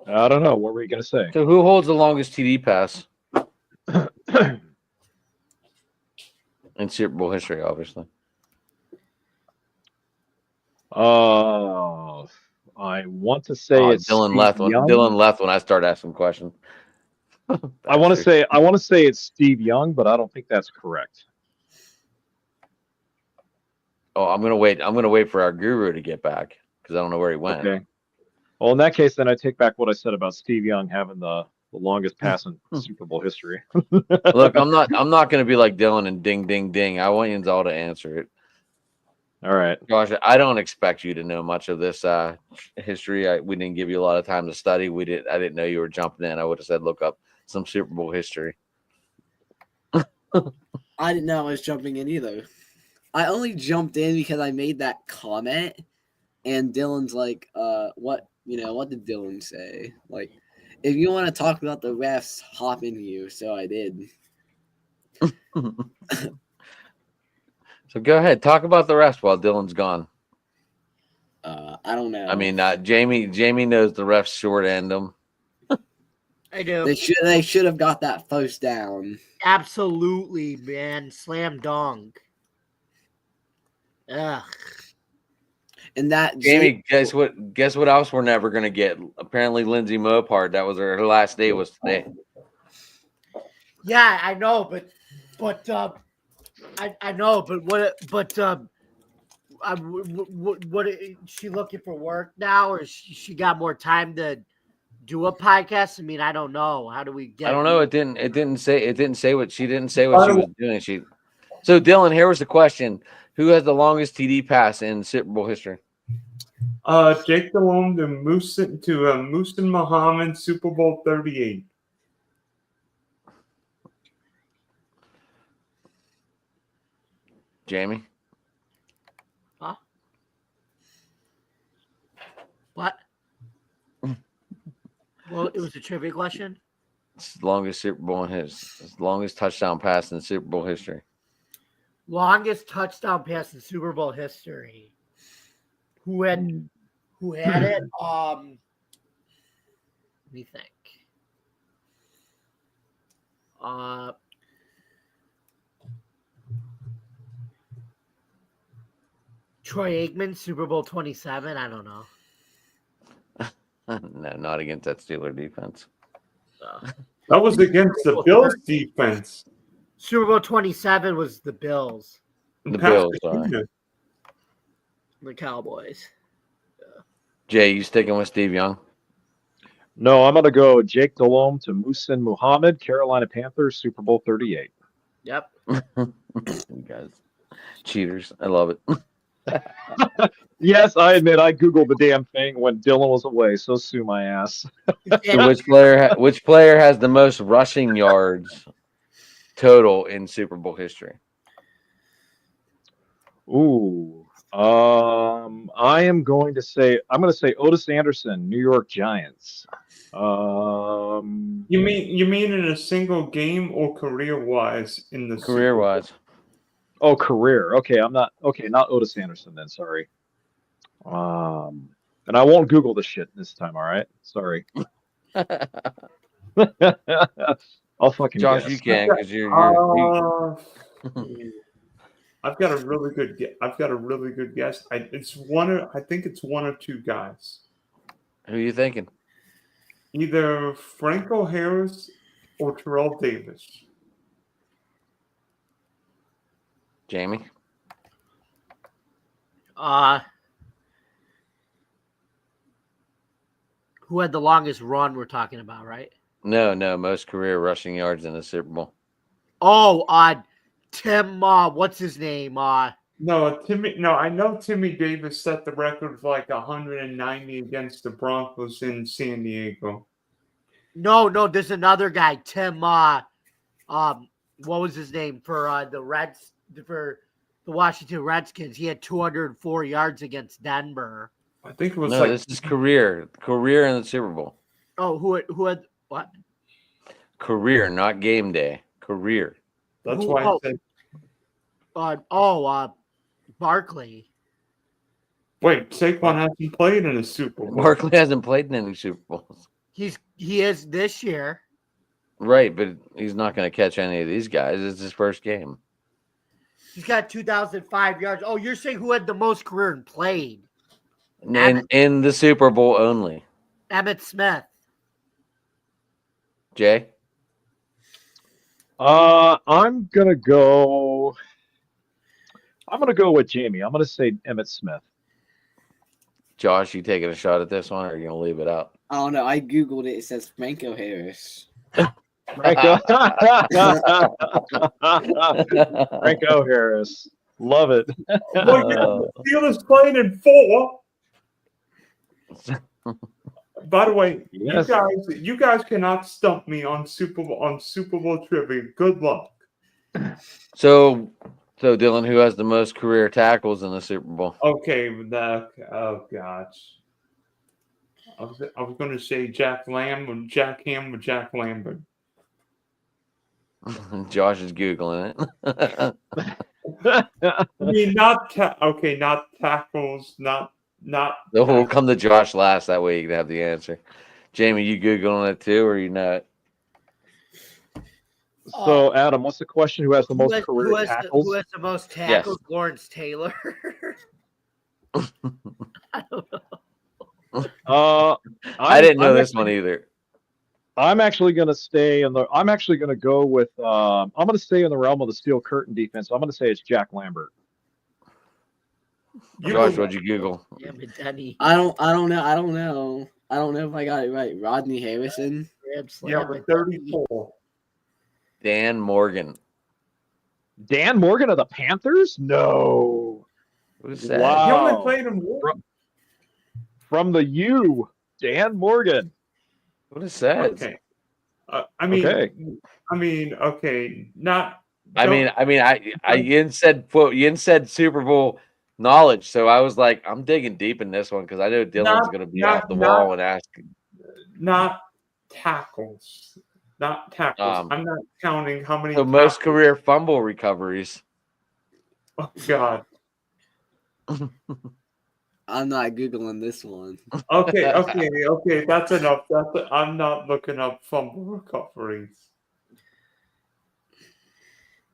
I don't know. What were you going to say? So who holds the longest TD pass in Super Bowl history, obviously? I want to say it's Dylan left when I start asking questions. I want to say it's Steve Young, but I don't think that's correct. Oh, I'm gonna wait for our guru to get back because I don't know where he went. Okay. Well, in that case, then I take back what I said about Steve Young having the longest pass in Super Bowl history. Look, I'm not going to be like Dylan and ding, ding, ding. I want you all to answer it. All right. Gosh, I don't expect you to know much of this history. We didn't give you a lot of time to study. I didn't know you were jumping in. I would have said look up some Super Bowl history. I didn't know I was jumping in either. I only jumped in because I made that comment, and Dylan's like, what did Dylan say? Like, if you want to talk about the refs, hop in you. So I did. So go ahead, talk about the refs while Dylan's gone. I don't know. I mean, Jamie knows the refs short end them. I do. They should have got that first down. Absolutely, man. Slam dunk. Ugh. And that Jamie, guess what else we're never gonna get? Apparently Lindsay Mopard, that was her last day was today. Yeah, I know, but I know, but what is she looking for work now, or she got more time to do a podcast? I mean, I don't know. How do we get? I don't know. It didn't say what she was doing. So Dylan, here was the question: who has the longest TD pass in Super Bowl history? Jake Delhomme to Muhsin Muhammad, Super Bowl 38. Jamie? Huh? What? Well, it was a trivia question. It's the longest Super Bowl longest touchdown pass in Super Bowl history. Longest touchdown pass in Super Bowl history. Who had it? Let me think. Troy Aikman, Super Bowl 27. I don't know. No, not against that Steeler defense. That was against the Bills defense. Super Bowl 27 was the Bills. The Bills, sorry. The Cowboys. Jay, you sticking with Steve Young? No, I'm going to go Jake Delhomme to Muhsin Muhammad, Carolina Panthers, Super Bowl 38. Yep. You guys, cheaters. I love it. Yes, I admit I Googled the damn thing when Dylan was away, so sue my ass. So which player has the most rushing yards total in Super Bowl history? Ooh. I'm going to say Otis Anderson, New York Giants. You mean in a single game or career wise in the Career wise. Oh, career. Okay, not Otis Anderson then, sorry. And I won't Google the shit this time, all right? Sorry. I'll fucking Josh, guess. you can because you're I've got a really good guess. I think it's one or two guys. who are you thinking? Either Franco Harris or Terrell Davis. Jamie? Who had the longest run we're talking about, right? No, most career rushing yards in the Super Bowl. Oh, Tim, what's his name? No, I know Timmy Davis set the record for like 190 against the Broncos in San Diego. No, there's another guy, Tim, what was his name for the Washington Redskins? He had 204 yards against Denver. I think it was this is career in the Super Bowl. Oh, who had what? Career, not game day. Career. That's why I said. Barkley. Wait, Saquon hasn't played in a Super Bowl. Barkley hasn't played in any Super Bowls. He is this year. Right, but he's not going to catch any of these guys. It's his first game. He's got 2,005 yards. Oh, you're saying who had the most career and played? In the Super Bowl only. Emmitt Smith. Jay? I'm gonna go with Jamie. I'm gonna say Emmitt Smith. Josh, you taking a shot at this one, or are you gonna leave it out? I don't know. I googled it. It says Franco Harris. Franco Harris. Love it. Well, Steelers playing in 4. By the way, yes. you guys cannot stump me on Super Bowl trivia. Good luck. So Dylan, who has the most career tackles in the Super Bowl? Okay, oh gosh. I was going to say Jack Ham or Jack Lambert. Josh is Googling it. I mean, not tackles, not. So we'll come to Josh last. That way you can have the answer. Jamie, you Googling it too, or you not? So, Adam, what's the question? Who has the most career tackles? Who has the most tackles? Yes. Lawrence Taylor. I don't know. I didn't know this one either. I'm actually going to stay in the. I'm actually going to go with. I'm going to stay in the realm of the steel curtain defense. So I'm going to say it's Jack Lambert. Josh, what'd you Google? Yeah, but Denny. I don't know. I don't know if I got it right. Rodney Harrison. Yeah, with 34. Dan Morgan. Dan Morgan of the Panthers? No. Who's that? Wow. He only played in 1. From the U, Dan Morgan. What is that? Okay. Okay. Not. You said Super Bowl knowledge, so I was like, I'm digging deep in this one because I know Dylan's going to be off the wall and ask. Not tackles. Not tackles. I'm not counting how many. So most career fumble recoveries. Oh God. I'm not Googling this one. Okay. That's enough. I'm not looking up fumble recoveries.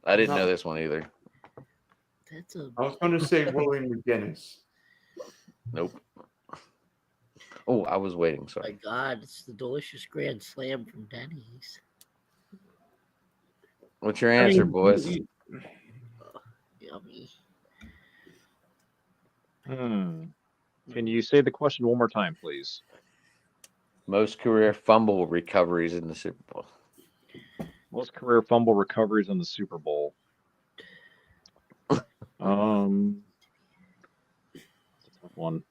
I didn't know this one either. I was going to say William McGinnis. Nope. Oh, I was waiting. Sorry. My God, it's the delicious Grand Slam from Denny's. What's your answer, boys? Yeah. Yummy. Can you say the question one more time, please? Most career fumble recoveries in the Super Bowl. Most career fumble recoveries in the Super Bowl. That's a tough one.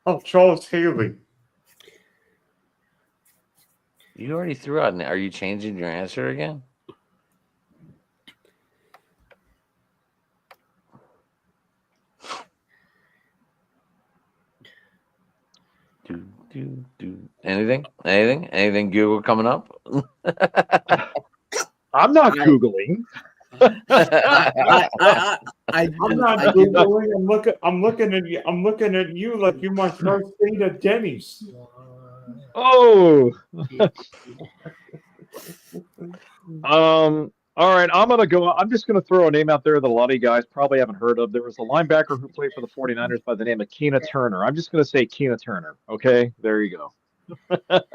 Oh, Charles Haley. You already threw out. Are you changing your answer again? Anything? Google coming up? I'm not Googling. I'm not Googling. I'm looking at you. I'm looking at you like you're my first date at Denny's. Oh. All right, I'm just gonna throw a name out there that a lot of you guys probably haven't heard of. There was a linebacker who played for the 49ers by the name of Keena Turner. I'm just gonna say Keena Turner. Okay, there you go.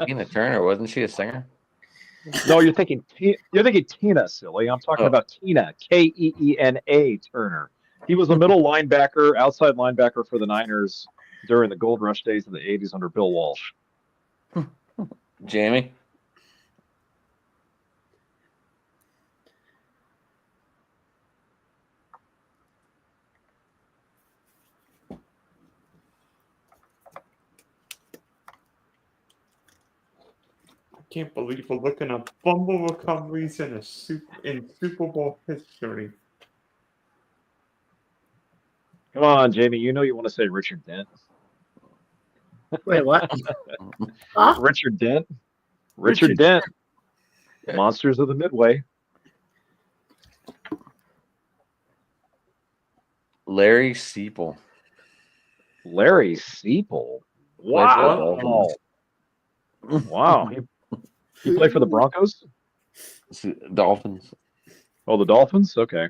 Tina Turner, wasn't she a singer? No, you're thinking Tina, silly. I'm talking about Keena, Keena Turner. He was a middle linebacker, outside linebacker for the Niners during the gold rush days of the 80s under Bill Walsh. Jamie? I can't believe we're looking at fumble recoveries in Super Bowl history. Come on, Jamie. You know you want to say Richard Dent. Wait, what? Huh? Richard Dent. Richard Dent. Monsters of the Midway. Larry Seipel. Larry Seipel. Wow. Wow. He played for the Broncos? Dolphins. Oh, the Dolphins? Okay.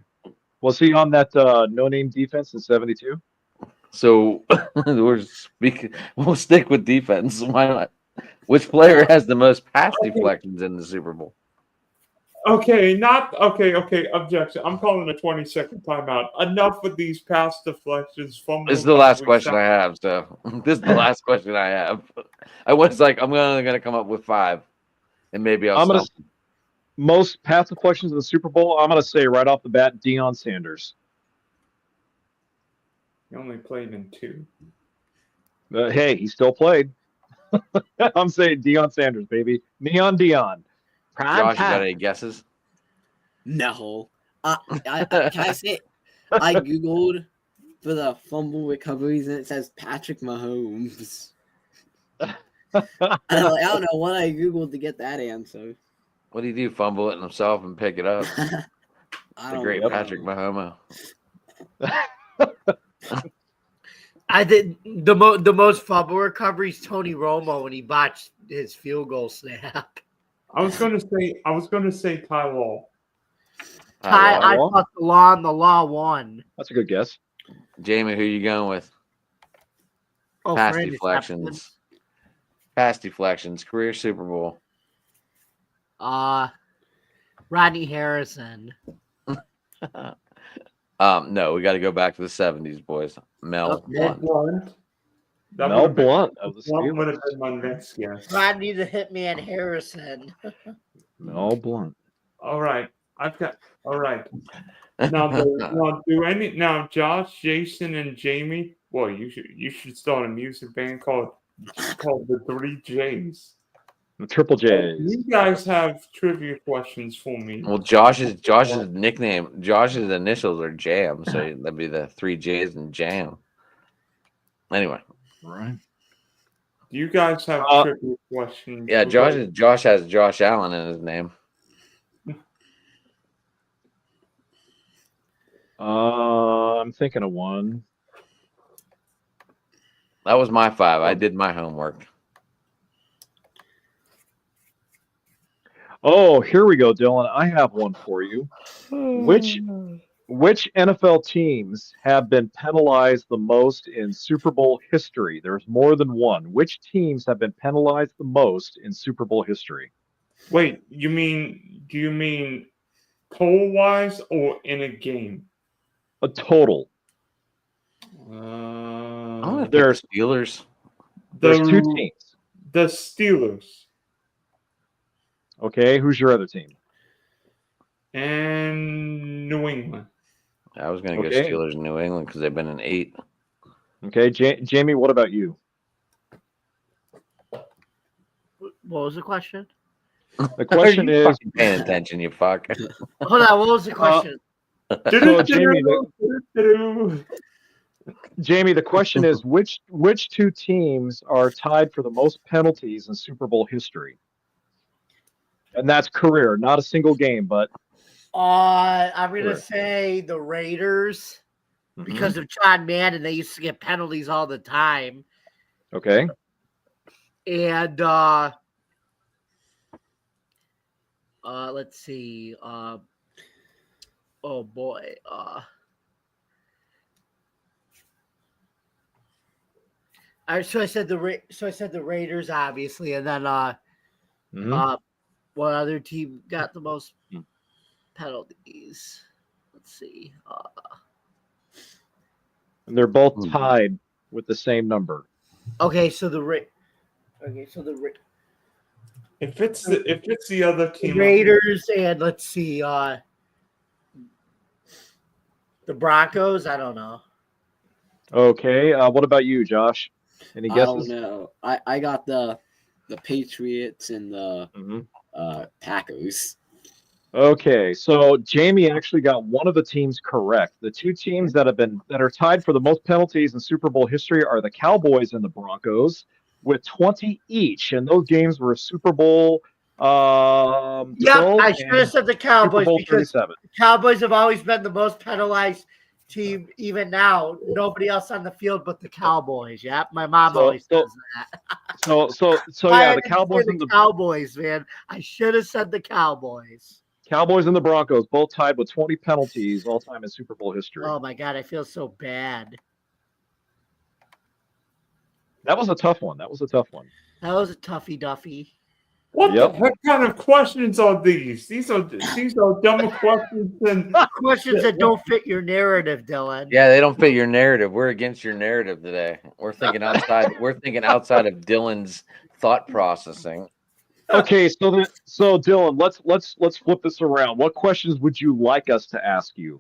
Was he on that no-name defense in 72? So we'll stick with defense. Why not? Which player has the most pass deflections in the Super Bowl? Okay, objection. I'm calling a 20-second timeout. Enough with these pass deflections. This is the last question I have. So this is the last question I have. I'm only gonna come up with 5, and maybe I'll stop. Most pass deflections in the Super Bowl. I'm gonna say right off the bat, Deion Sanders. He only played in 2. Hey, he still played. I'm saying Deion Sanders, baby. Neon Deion. Josh, you got any guesses? No. Can I say I Googled for the fumble recoveries and it says Patrick Mahomes. I don't know what I Googled to get that answer. What do you do? Fumble it himself and pick it up? The great Patrick Mahomes. I think the most fumble recoveries Tony Romo when he botched his field goal snap. I was going to say Ty Law. I thought the law won. That's a good guess. Jamie, who you going with? Oh, pass deflections. Pass deflections. Career Super Bowl. Rodney Harrison. No, we got to go back to the 70s, boys. Mel Blount. Mel Blount of the Steelers. Steelers. Would have been my next guess. Rodney the Hitman Harrison. Mel Blount. All right. All right. Now, Josh, Jason, and Jamie. Boy, you should start a music band called the 3 J's. The Triple J's. You guys have trivia questions for me. Well, Josh's nickname, Josh's initials are Jam, so that'd be the 3 J's and Jam. Anyway. Right. Do you guys have trivia questions? Yeah, Josh has Josh Allen in his name. I'm thinking of one. That was my 5. I did my homework. Oh, here we go, Dylan. I have one for you. Which NFL teams have been penalized the most in Super Bowl history? There's more than one. Which teams have been penalized the most in Super Bowl history? Wait, do you mean total-wise or in a game? A total. I'm gonna pick There's the Steelers. there's two teams. The Steelers Okay, who's your other team? and New England. I was gonna go Okay. Steelers in New England because they've been in 8. Okay, Jamie, what about you? What was the question? The question Are you is, fucking paying attention, you fuck. Hold on. What was the question? so Jamie, the question is, which two teams are tied for the most penalties in Super Bowl history? And that's career, not a single game, but I'm gonna Correct. say the Raiders Mhm. because of John Madden. They used to get penalties all the time, Okay. and let's see. Oh boy. So I said the Raiders, obviously, and then Mhm. what other team got the most Hmm. penalties? Let's see. And they're both Mhm. tied with the same number. Okay, so the If it's the other team, Raiders and let's see, the Broncos. I don't know. Okay. What about you, Josh? Any I guesses? don't know. I got the Patriots and the Mhm. Packers. Okay, so Jamie actually got one of the teams correct. The two teams that are tied for the most penalties in Super Bowl history are the Cowboys and the Broncos, with 20 each, and those games were Super Bowl 12 I should have and said the Super Cowboys Bowl because 37. the Cowboys have always been the most penalized team. Even now, nobody else on the field but the Cowboys. Yeah, my mom So always so says that. so Why yeah, I the didn't say Cowboys and the Cowboys, man. I should have said the Cowboys. Cowboys and the Broncos both tied with 20 penalties all time in Super Bowl history. Oh my god, I feel so bad. That was a tough one. That was a tough one. That was a toughie duffy. what Yep. the heck kind of questions are these? These are dumber questions than Questions that don't fit your narrative, Dylan. Yeah, they don't fit your narrative. We're against your narrative today. We're thinking outside. We're thinking outside of Dylan's thought processing. Okay, so Dylan, let's flip this around. What questions would you like us to ask you?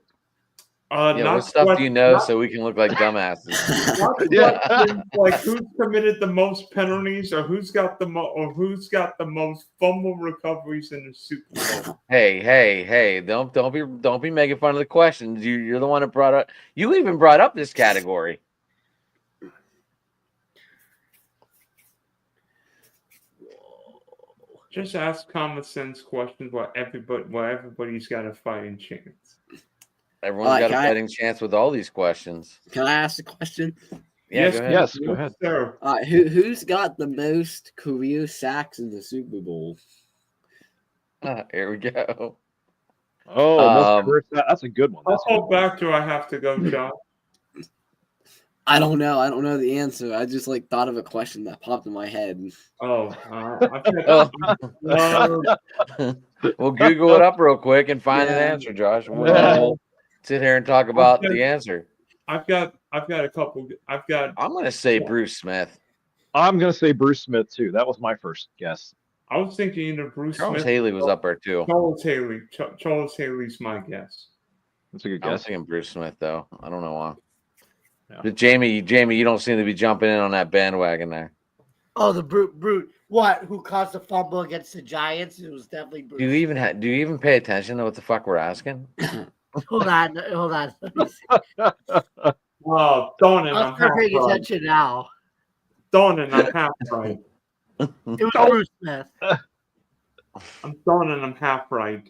Yeah, not what stuff do you know not- so we can look like dumbasses? not Yeah. questions like who's committed the most penalties or who's got the most fumble recoveries in the Super Bowl. Hey! Don't be making fun of the questions. You're the one that brought up. You even brought up this category. Just ask common sense questions where everybody's got a fighting chance. Everyone's got a can I- fighting chance with all these questions. Can I ask a question? Yeah, go ahead. Yes, go ahead. Sir. Who's got the most career sacks in the Super Bowl? Here we go. Oh, most career, that's a good one. How That's a good far one. back do I have to go, John? I don't know. I don't know the answer. I just thought of a question that popped in my head. Oh, We'll Google it up real quick and find an Yeah. answer, Josh. Yeah. We'll sit here and talk about the answer. I've got a couple. I'm gonna say Bruce Smith. I'm gonna say Bruce Smith too. That was my first guess. I was thinking either Bruce Charles Smith. Haley was up there too. Charles Haley. Charles Haley's my guess. That's a good I was guess. thinking Bruce Smith though. I don't know why. Yeah. But Jamie, you don't seem to be jumping in on that bandwagon there. Oh, the brute. What? Who caused the fumble against the Giants? It was definitely Bruce. Do you even pay attention to what the fuck we're asking? Hold on. Let me see. Well, darn it, I'll I'm half start paying right. attention now. Darn it, I'm half right. It was Bruce Smith. I'm half right.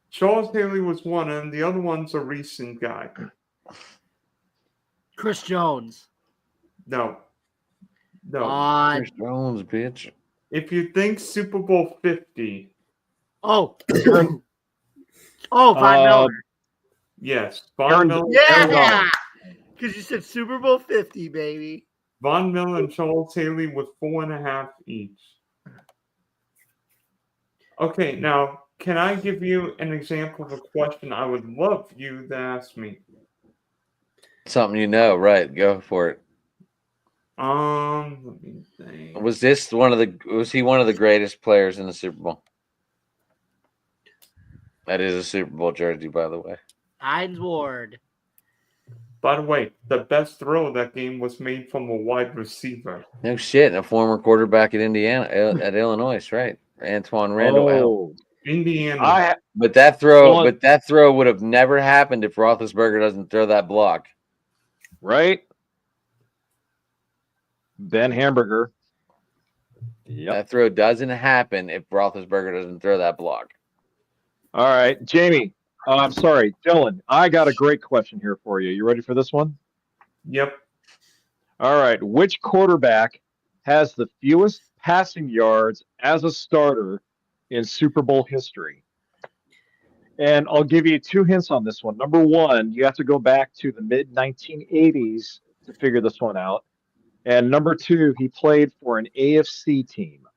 Charles Haley was one, and the other one's a recent guy. Chris Jones. No. Chris Jones, bitch. If you think Super Bowl 50, Oh, Von Miller. yes, Aaron- Von Miller, Yeah, because you said Super Bowl 50, baby. Von Miller and Charles Haley with 4.5 each. Okay, now can I give you an example of a question I would love you to ask me? Something you know, right? Go for it. Let me think. Was he one of the greatest players in the Super Bowl? That is a Super Bowl jersey, by the way. Hines Ward. By the way, the best throw of that game was made from a wide receiver. No shit, and a former quarterback at Indiana, at Illinois, right? Antoine Randall. Oh, Indiana. But that throw would have never happened if Roethlisberger doesn't throw that block. right? Ben Hamburger. Yep. That throw doesn't happen if Roethlisberger doesn't throw that block. All right, Jamie. I'm sorry, Dylan. I got a great question here for you. You ready for this one? Yep. All right. Which quarterback has the fewest passing yards as a starter in Super Bowl history? And I'll give you 2 hints on this one. Number one, you have to go back to the mid 1980s to figure this one out. And number two, he played for an AFC team.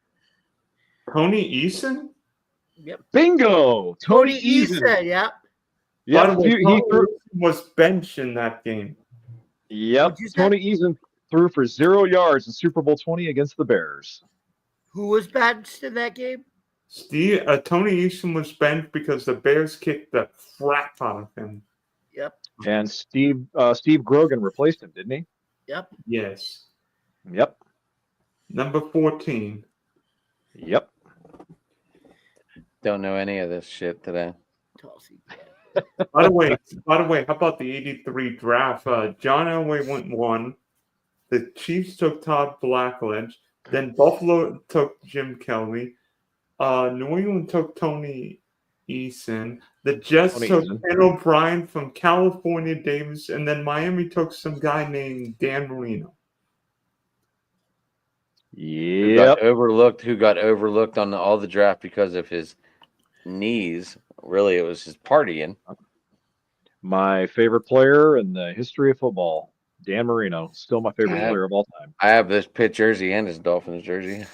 Tony Eason? Yep. Bingo! Tony Eason. Yep. Yeah, By the way, he Tony threw. Eason was benched in that game. Yep, What'd you say? Tony Eason threw for 0 yards in Super Bowl 20 against the Bears. Who was benched in that game? Tony Eason was benched because the Bears kicked the crap out of him. Yep. And Steve Grogan replaced him, didn't he? Yep. Yes. Yep. Number 14. Yep. Don't know any of this shit today. Tulsi. By the way, how about the 83 draft? John Elway went 1. The Chiefs took Todd Blackledge. Then Buffalo took Jim Kelly. New England took Tony Eason. The Jets took Ken O'Brien from California Davis. And then Miami took some guy named Dan Marino. Who got overlooked on all the draft because of his knees. Really, it was his partying. My favorite player in the history of football, Dan Marino. Still my favorite player of all time. I have this Pitt jersey and his Dolphins jersey.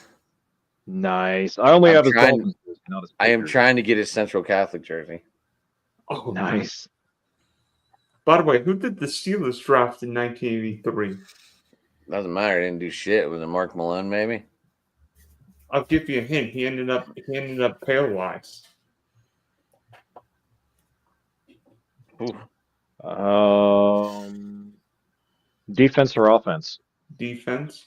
Nice. I only have his Dolphins jersey, not his Pitt I am jersey. trying to get his Central Catholic jersey. Oh, Nice. By the way, who did the Steelers draft in 1983? Doesn't matter. He didn't do shit. Was it Mark Malone, maybe? I'll give you a hint. He ended up paralyzed. Defense or offense? Defense.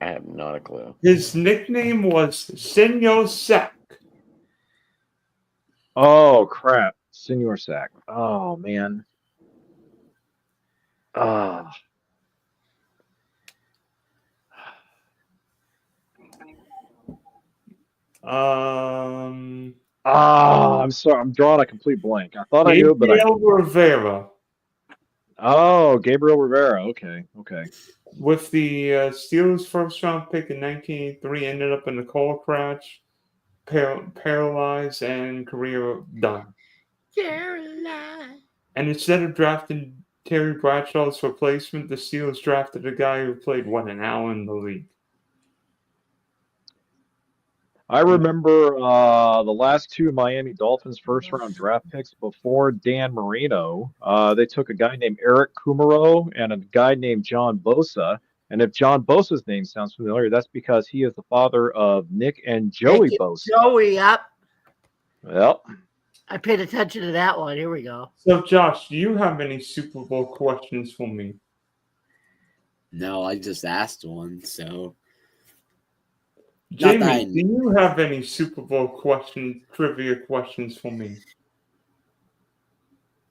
I have not a clue. His nickname was Senor Sack. Oh crap. Senor Sack. Oh man. I'm sorry. I'm drawing a complete blank. I thought I knew, but Gabriel Rivera. Oh, Gabriel Rivera. Okay. With the Steelers' first-round pick in 1983, ended up in a car crash, paralyzed, and career done. And instead of drafting Terry Bradshaw's replacement, the Steelers drafted a guy who played, an hour in the league. I remember the last 2 Miami Dolphins first-round draft picks before Dan Marino. They took a guy named Eric Kumaro and a guy named John Bosa. And if John Bosa's name sounds familiar, that's because he is the father of Nick and Joey Bosa. Joey, yep. Yep. I paid attention to that one. Here we go. So, Josh, do you have any Super Bowl questions for me? No, I just asked one, so... Jamie, do you have any Super Bowl trivia questions for me?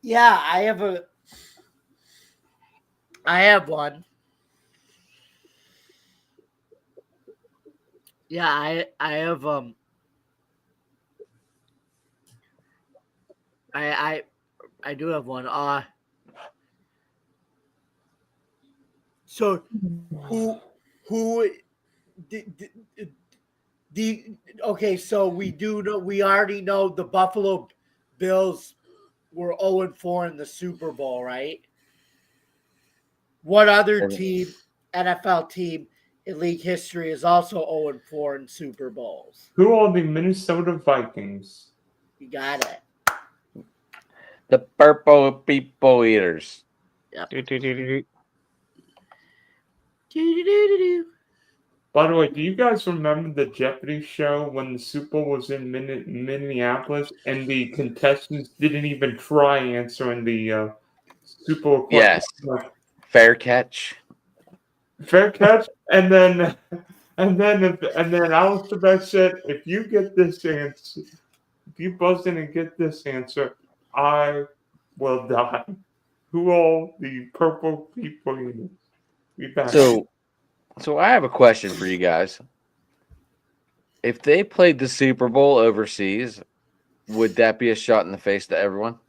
Yeah, I have one. Yeah, I have I do have one. So who okay, so we already know the Buffalo Bills were 0-4 in the Super Bowl, right? What other team, NFL team, in league history is also 0-4 in Super Bowls. Who are the Minnesota Vikings? You got it. The Purple People Eaters. Do-do-do-do-do. By the way, do you guys remember the Jeopardy show when the Super Bowl was in Minneapolis and the contestants didn't even try answering the Super Bowl question? Yes. Fair catch. Fair catch, and then Alistair Beck said, "If you get this answer, if you buzz in and get this answer, I will die." Who are the purple people? Be back. So I have a question for you guys. If they played the Super Bowl overseas, would that be a shot in the face to everyone?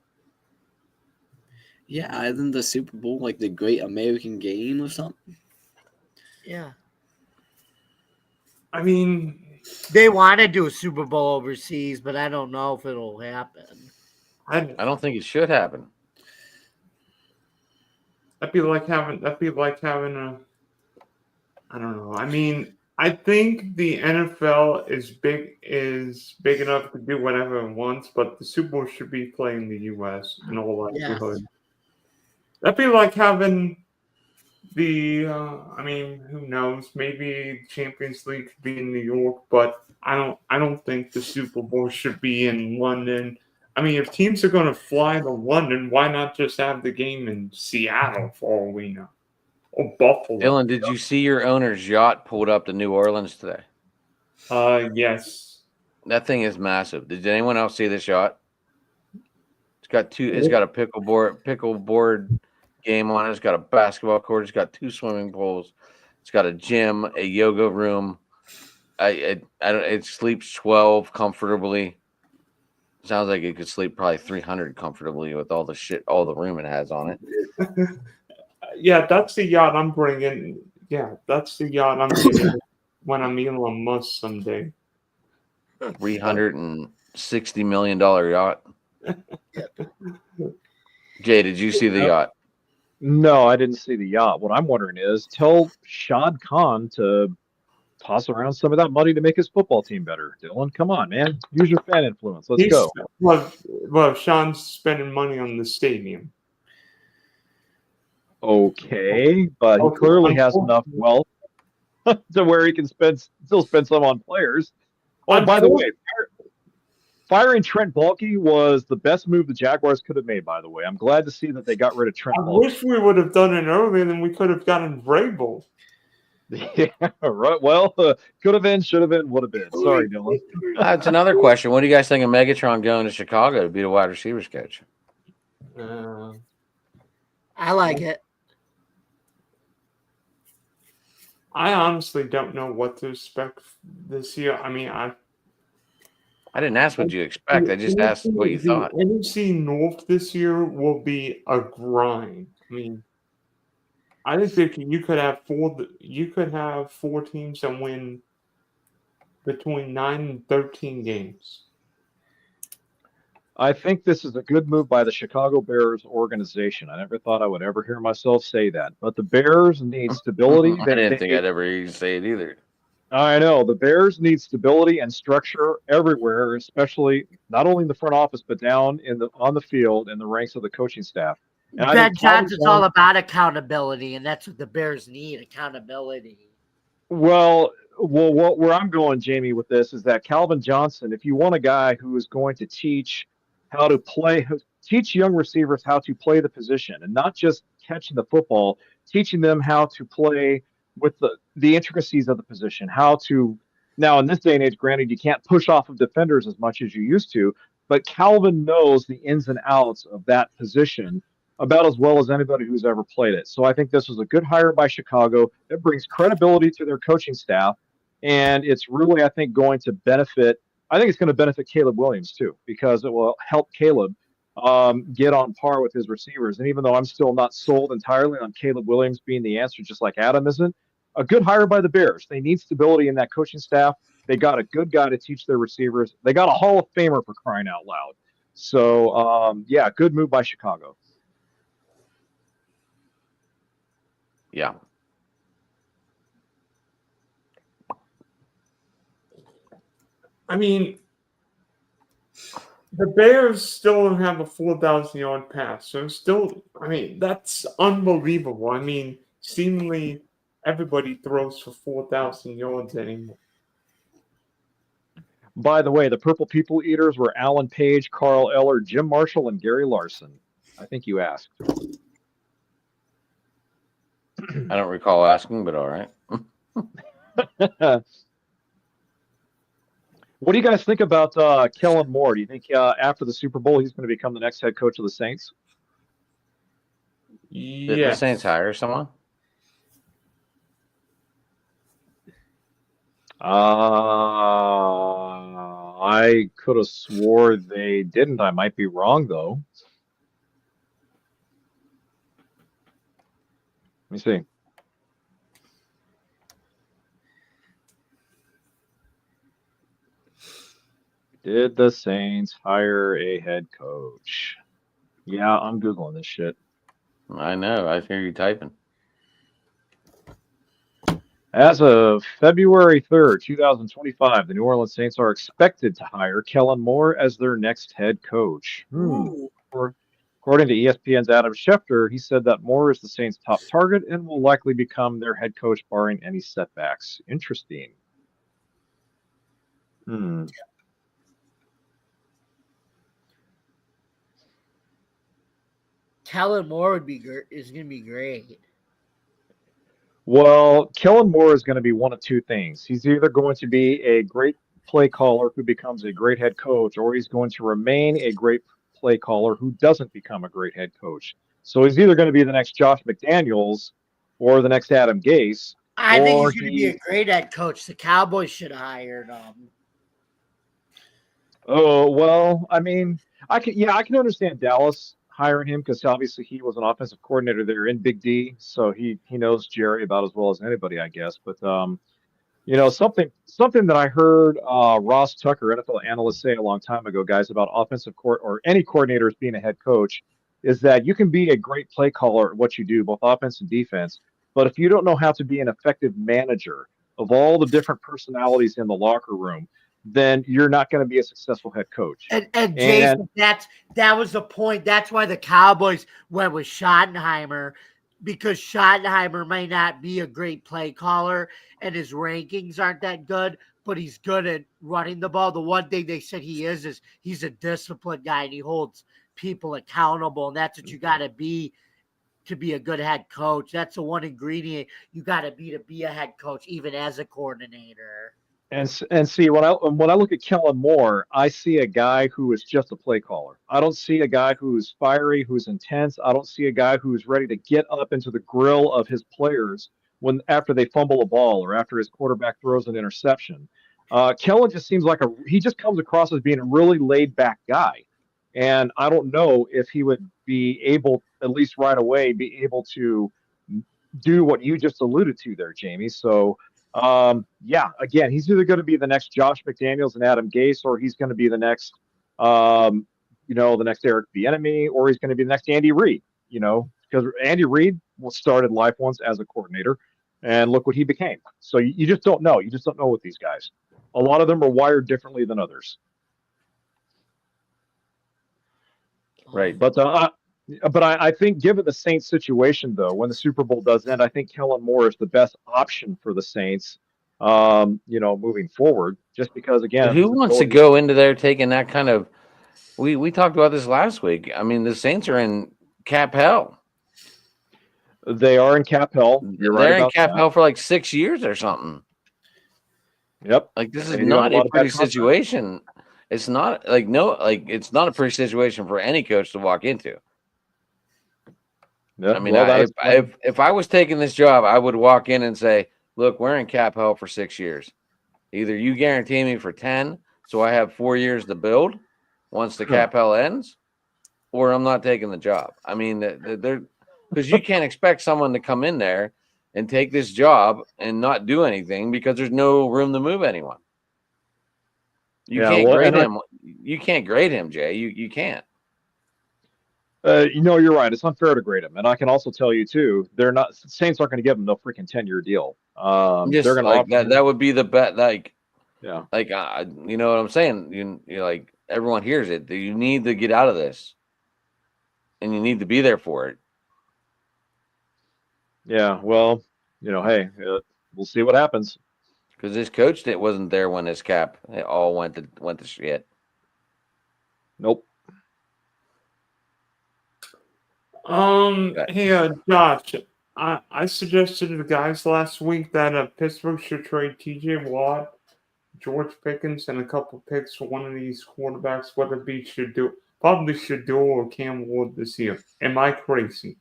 Yeah, isn't the Super Bowl like the Great American Game or something? Yeah. I mean, They want to do a Super Bowl overseas, but I don't know if it'll happen. I don't think it should happen. That'd be like having a. I don't know. I mean, I think the NFL is big enough to do whatever it wants, but the Super Bowl should be played in the U.S. in all likelihood. Yes. That'd be like having the. I mean, who knows? Maybe Champions League could be in New York, but I don't think the Super Bowl should be in London. I mean, if teams are going to fly to London, why not just have the game in Seattle for all we know? Or Buffalo. Dylan, did you see your owner's yacht pulled up to New Orleans today? Yes. That thing is massive. Did anyone else see this yacht? It's got a pickleboard game on it. It's got a basketball court. It's got 2 swimming pools. It's got a gym, a yoga room. It sleeps 12 comfortably. Sounds like it could sleep probably 300 comfortably with all the room it has on it. Yeah, that's the yacht I'm bringing. Yeah, that's the yacht I'm getting when I'm Elon Musk someday. $360 million yacht. Jay, did you see the yacht? No, I didn't see the yacht. What I'm wondering is, tell Shad Khan to toss around some of that money to make his football team better. Dylan, come on, man. Use your fan influence. Let's go. Well, Sean's spending money on the stadium. Okay, but he clearly has enough wealth to where he can still spend some on players. Oh, by the way, firing Trent Baalke was the best move the Jaguars could have made, by the way. I'm glad to see that they got rid of Trent Baalke. I wish we would have done it earlier, then we could have gotten Vrabel. Yeah, right. Well, could have been, should have been, would have been. Sorry, Dylan. That's another question. What do you guys think of Megatron going to Chicago to be the wide receivers coach? I like it. I honestly don't know what to expect this year. I mean, I didn't ask what you expect. I just asked what you thought. The NFC North this year will be a grind. I mean, I think you could have 4 teams that win between 9 and 13 games. I think this is a good move by the Chicago Bears organization. I never thought I would ever hear myself say that, but the Bears need stability. I didn't think I'd ever hear you say it either. I know the Bears need stability and structure everywhere, especially not only in the front office but down on the field in the ranks of the coaching staff. And Ben Johnson's all about accountability, and that's what the Bears need: accountability. Well, where I'm going, Jamie, with this is that Calvin Johnson, if you want a guy who is going to teach young receivers how to play the position and not just catching the football, teaching them how to play with the intricacies of the position, how to now in this day and age, granted, you can't push off of defenders as much as you used to, but Calvin knows the ins and outs of that position about as well as anybody who's ever played it. So I think this was a good hire by Chicago. It brings credibility to their coaching staff, and it's really, I think, going to benefit. I think it's going to benefit Caleb Williams too, because it will help Caleb get on par with his receivers. And even though I'm still not sold entirely on Caleb Williams being the answer, just like Adam isn't, a good hire by the Bears. They need stability in that coaching staff. They got a good guy to teach their receivers. They got a Hall of Famer for crying out loud. So, yeah, good move by Chicago. Yeah. I mean, the Bears still don't have a 4,000-yard pass. So still, I mean, that's unbelievable. I mean, seemingly everybody throws for 4,000 yards anymore. By the way, the Purple People Eaters were Alan Page, Carl Eller, Jim Marshall, and Gary Larson. I think you asked. I don't recall asking, but all right. What do you guys think about Kellen Moore? Do you think after the Super Bowl he's going to become the next head coach of the Saints? The Yes. Saints hire someone? I could have swore they didn't. I might be wrong, though. Let me see. Did the Saints hire a head coach? Yeah, I'm Googling this shit. I know. I hear you typing. As of February 3rd, 2025, the New Orleans Saints are expected to hire Kellen Moore as their next head coach. According to ESPN's Adam Schefter, he said that Moore is the Saints' top target and will likely become their head coach barring any setbacks. Interesting. Kellen Moore is going to be great. Well, Kellen Moore is going to be one of two things. He's either going to be a great play caller who becomes a great head coach, or he's going to remain a great play caller who doesn't become a great head coach. So he's either going to be the next Josh McDaniels or the next Adam Gase. I think he's going to be a great head coach. The Cowboys should have hired him. Oh, well, I mean, I can understand Dallas hiring him because obviously he was an offensive coordinator there in Big D, so he knows Jerry about as well as anybody, I guess. But something that I heard Ross Tucker, NFL analyst, say a long time ago, guys, about offensive court or any coordinators being a head coach, is that you can be a great play caller at what you do, both offense and defense. But if you don't know how to be an effective manager of all the different personalities in the locker room, then you're not going to be a successful head coach. And Jason, that was the point. That's why the Cowboys went with Schottenheimer, because Schottenheimer may not be a great play caller and his rankings aren't that good, but he's good at running the ball. The one thing they said he is he's a disciplined guy and he holds people accountable. And that's what you got to be a good head coach. That's the one ingredient you got to be a head coach, even as a coordinator. And see, when I look at Kellen Moore, I see a guy who is just a play caller. I don't see a guy who's fiery, who's intense. I don't see a guy who's ready to get up into the grill of his players after they fumble a ball or after his quarterback throws an interception. Kellen just seems like he just comes across as being a really laid back guy. And I don't know if he would be able, at least right away, be able to do what you just alluded to there, Jamie. So, again, he's either going to be the next Josh McDaniels and Adam Gase, or he's going to be the next, the next Eric Bieniemy, or he's going to be the next Andy Reid, because Andy Reid started life once as a coordinator, and look what he became. So you just don't know. You just don't know with these guys. A lot of them are wired differently than others. Right. But I think, given the Saints situation, though, when the Super Bowl does end, I think Kellen Moore is the best option for the Saints, moving forward. Just because, again, but who wants to go into there taking that kind of? We talked about this last week. I mean, the Saints are in cap hell. They are in cap hell. They're in cap hell for like 6 years or something. Yep. Like, this is not a pretty situation. It's not it's not a pretty situation for any coach to walk into. Yeah, I mean, if I was taking this job, I would walk in and say, look, we're in cap hell for 6 years. Either you guarantee me for 10, so I have 4 years to build once the cap hell ends, or I'm not taking the job. I mean, because you can't expect someone to come in there and take this job and not do anything because there's no room to move anyone. You can't grade him. You can't grade him, Jay. You can't. You're right. It's unfair to grade him, and I can also tell you too, Saints aren't going to give him no freaking 10-year deal. Just they're going to that would be the bet. Like, Yeah. Like, you know what I'm saying? You're like, everyone hears it. You need to get out of this, and you need to be there for it. Yeah. Well, hey, we'll see what happens. Because this coach that wasn't there when this cap it all went to shit. Nope. Hey, Josh, I suggested to the guys last week that Pittsburgh should trade T.J. Watt, George Pickens, and a couple picks for one of these quarterbacks. Whether it be probably should do or Cam Ward this year. Am I crazy?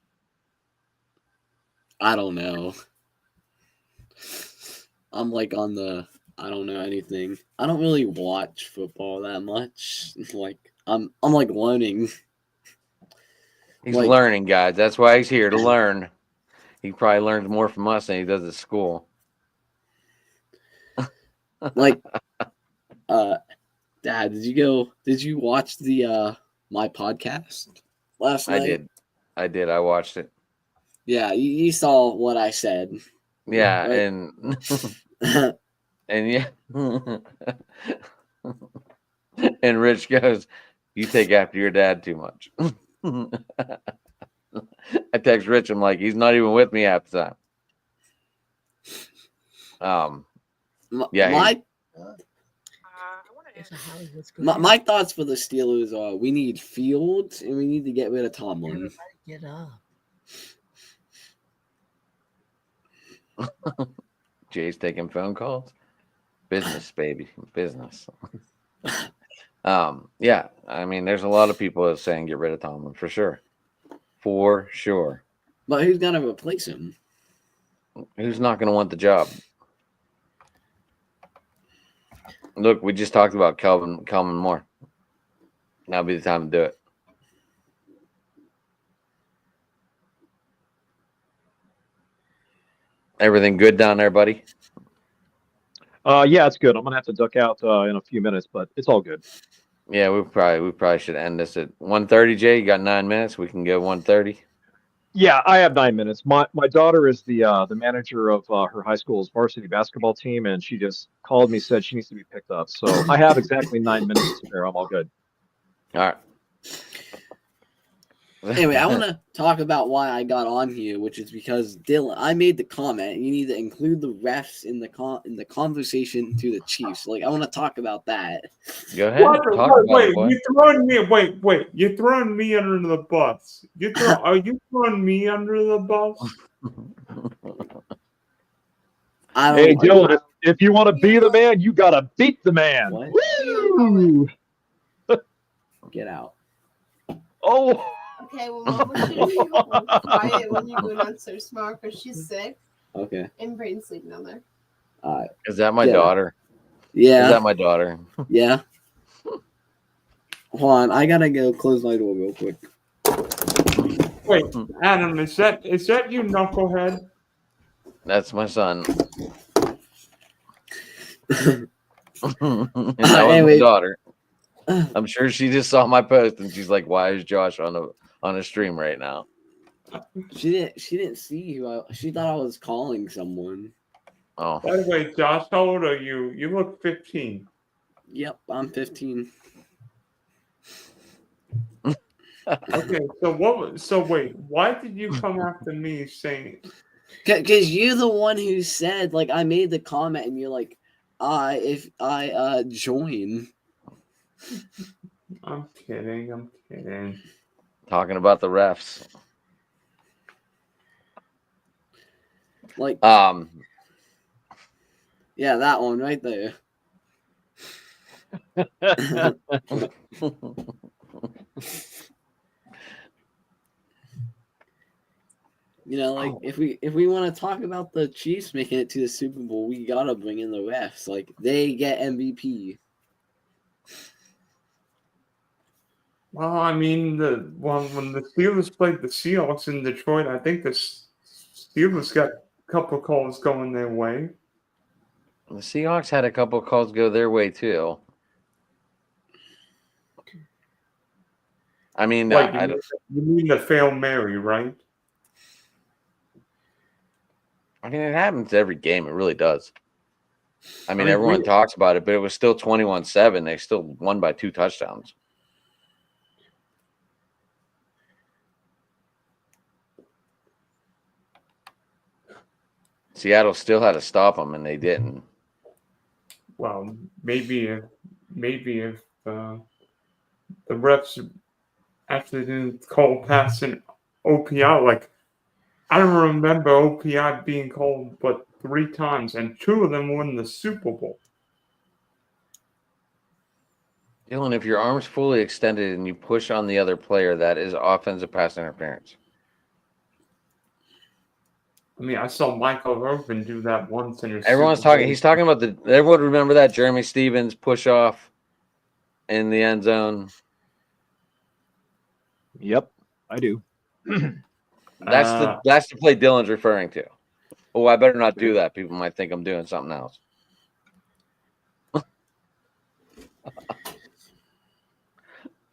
I don't know. I'm like on the I don't know anything. I don't really watch football that much. Like I'm like learning. He's Like- learning, guys. That's why he's here to learn. He probably learns more from us than he does at school. Like Dad, did you watch the my podcast last night? I did. I watched it. Yeah, you saw what I said. Yeah, Right. and yeah. And Rich goes, "You take after your dad too much." I text Rich. I'm like, he's not even with me half the time. Yeah, my thoughts for the Steelers are we need Fields and we need to get rid of Tomlin. Everybody get up. Jay's taking phone calls. Business, baby, business. Yeah. I mean, there's a lot of people that are saying get rid of Tomlin for sure. For sure. But who's gonna replace him? Who's not going to want the job? Look, we just talked about Kelvin Moore. Now'd be the time to do it. Everything good down there, buddy? Yeah, it's good. I'm gonna have to duck out in a few minutes, but it's all good. Yeah, we probably should end this at 1:30. Jay, you got 9 minutes. We can go 1:30. Yeah, I have 9 minutes. My daughter is the manager of her high school's varsity basketball team, and she just called me, said she needs to be picked up. So I have exactly 9 minutes to spare. I'm all good. All right. Anyway, I want to talk about why I got on here, which is because Dylan, I made the comment. You need to include the refs in the conversation to the Chiefs. Like, I want to talk about that. Go ahead. Talk about it, boy. You're throwing me under the bus. Are you throwing me under the bus? Hey, Dylan, if you want to be the man, you gotta beat the man. What? Woo! Get out. Oh. Okay, well, Mama should be quiet when you go downstairs tomorrow because she's sick Okay. and Brayden's sleeping down there. Is that my Yeah. daughter? Yeah. Is that my daughter? Yeah. Hold on, I gotta go close my door real quick. Wait, Adam, is that you, knucklehead? That's my son. And that was Anyway. my daughter. I'm sure she just saw my post and she's like, "Why is Josh on a stream right now?" She didn't see who she thought I was calling someone. Oh, By the way, Josh, how old are you? You look 15. Yep, I'm 15. Okay, so wait, why did you come after me saying? Because you're the one who said, like, I made the comment and you're like, if I join. I'm kidding. talking about the refs. Like, Um, yeah, that one right there. You know, like if we want to talk about the Chiefs making it to the Super Bowl, we gotta bring in the refs. Like they get MVP. Well, I mean, when the Steelers played the Seahawks in Detroit, I think the Steelers got a couple of calls going their way. the Seahawks had a couple of calls go their way too. I mean, Wait, I don't. you mean the Fail Mary, right? I mean, it happens every game. It really does. I mean, mean, everyone talks about it, but it was still 21-7. They still won by 2 touchdowns. Seattle still had to stop them, and they didn't. Well, maybe if the refs actually didn't call pass an OPI, like I don't remember OPI being called but 3 times, and 2 of them won the Super Bowl. Dylan, if your arm's fully extended and you push on the other player, that is offensive pass interference. I mean, I saw Michael Irvin do that once in his Everyone's Super Bowl. talking. He's talking about everyone remember that Jeremy Stevens push off in the end zone. Yep, I do. That's the play Dylan's referring to. Oh, I better not do that. People might think I'm doing something else.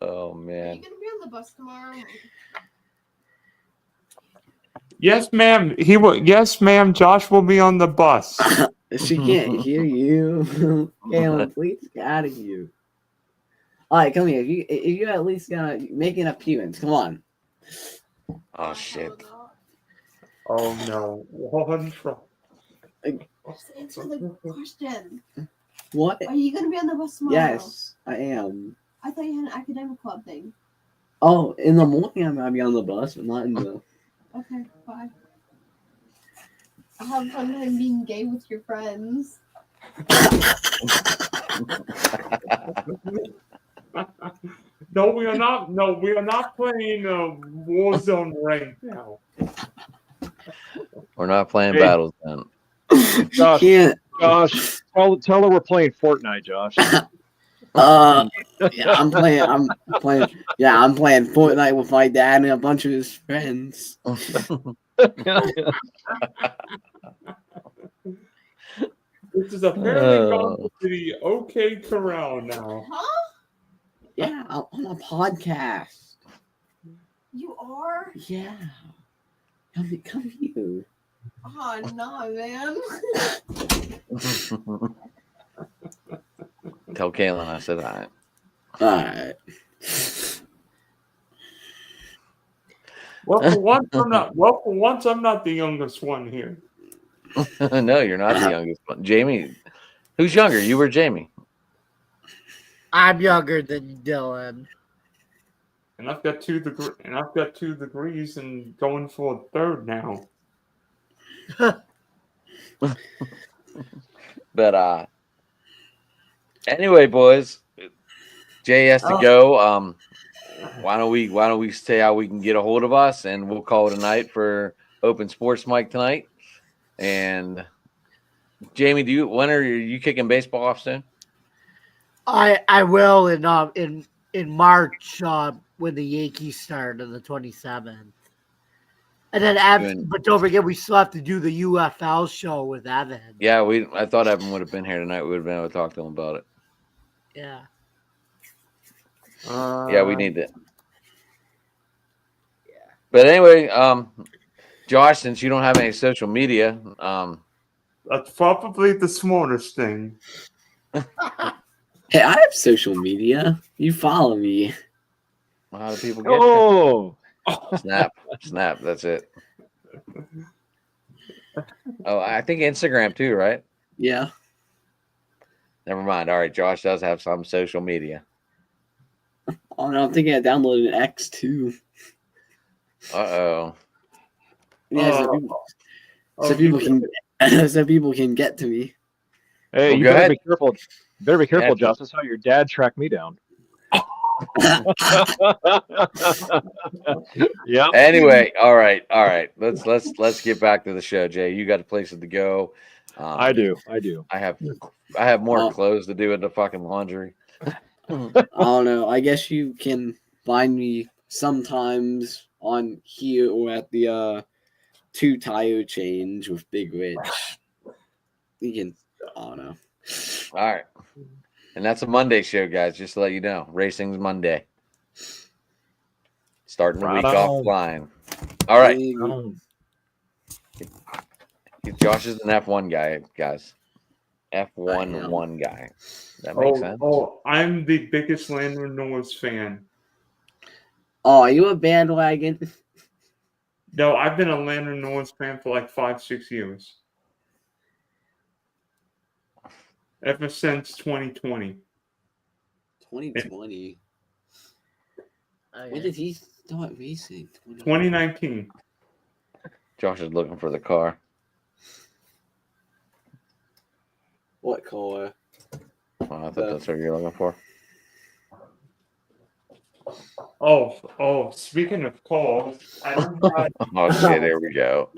Oh Are man. you gonna be on the bus tomorrow? Yes, ma'am. He will. Yes, ma'am. Josh will be on the bus. She can't hear you. Caleb, please get out of here. All right, come here. If you at least gonna make an appearance, come on. Oh shit. Oh no! What's wrong? Just answer the question. What? Are you gonna be on the bus tomorrow? Yes, I am. I thought you had an academic club thing. Oh, in the morning I'm gonna be on the bus, but not in the. Okay, bye. I'll have a fun time being gay with your friends. No, we are not. No, we are not playing Warzone right now. We're not playing Hey. battles then. Josh, Can't. Josh, tell her we're playing Fortnite, Josh. Yeah, I'm playing. Yeah, I'm playing Fortnite with my dad and a bunch of his friends. This is apparently gone to the OK Corral now. Huh? Yeah, I'm on a podcast. You are? Yeah. Come here. Oh no, man. Tell Kaylin I said hi. All right. Well, for once I'm not. Well, for once I'm not the youngest one here. No, you're not the youngest one. Jamie, who's younger? You or Jamie? I'm younger than Dylan. And I've got 2 degrees and going for a third now. But anyway, boys, Jay has to go. Why don't we say how we can get a hold of us, and we'll call it a night for Open Sports Mike tonight. And Jamie, when are you kicking baseball off soon? I will in March when the Yankees start on the 27th. And then but don't forget we still have to do the UFL show with Evan. Yeah, I thought Evan would have been here tonight. We would have been able to talk to him about it. Yeah. Yeah, we need it. Yeah. But anyway, Josh, since you don't have any social media, that's probably the smartest thing. Hey, I have social media. You follow me. How do people get Oh, Snap. That's it. Oh, I think Instagram too, right? Yeah. Never mind. All right, Josh does have some social media. Oh no, I'm thinking I downloaded an X too. Uh-oh. Yeah, so people can get to me. hey, Well, you go better ahead. be careful. Better be careful, Yeah. Josh. That's how your dad tracked me down. Yeah. Anyway, all right. Let's get back to the show, Jay. You got places to go. I do. I have more Oh. clothes to do in the fucking laundry. I don't know. I guess you can find me sometimes on here or at the 2 tire change with Big Rich. You can. I don't know. All right. And that's a Monday show, guys, just to let you know. Racing's Monday. Starting the Right week on. off flying. All right. Big- Josh is an F1 guy, guys. F1 guy. That makes sense. Oh, I'm the biggest Lando Norris fan. Oh, are you a bandwagon? No, I've been a Lando Norris fan for like 5-6 years. Ever since 2020. 2020. When did he start racing? 2019. Josh is looking for the car. What car? Oh, I thought that's what you're looking for. Oh, speaking of cars, I don't have Oh shit! Here we go.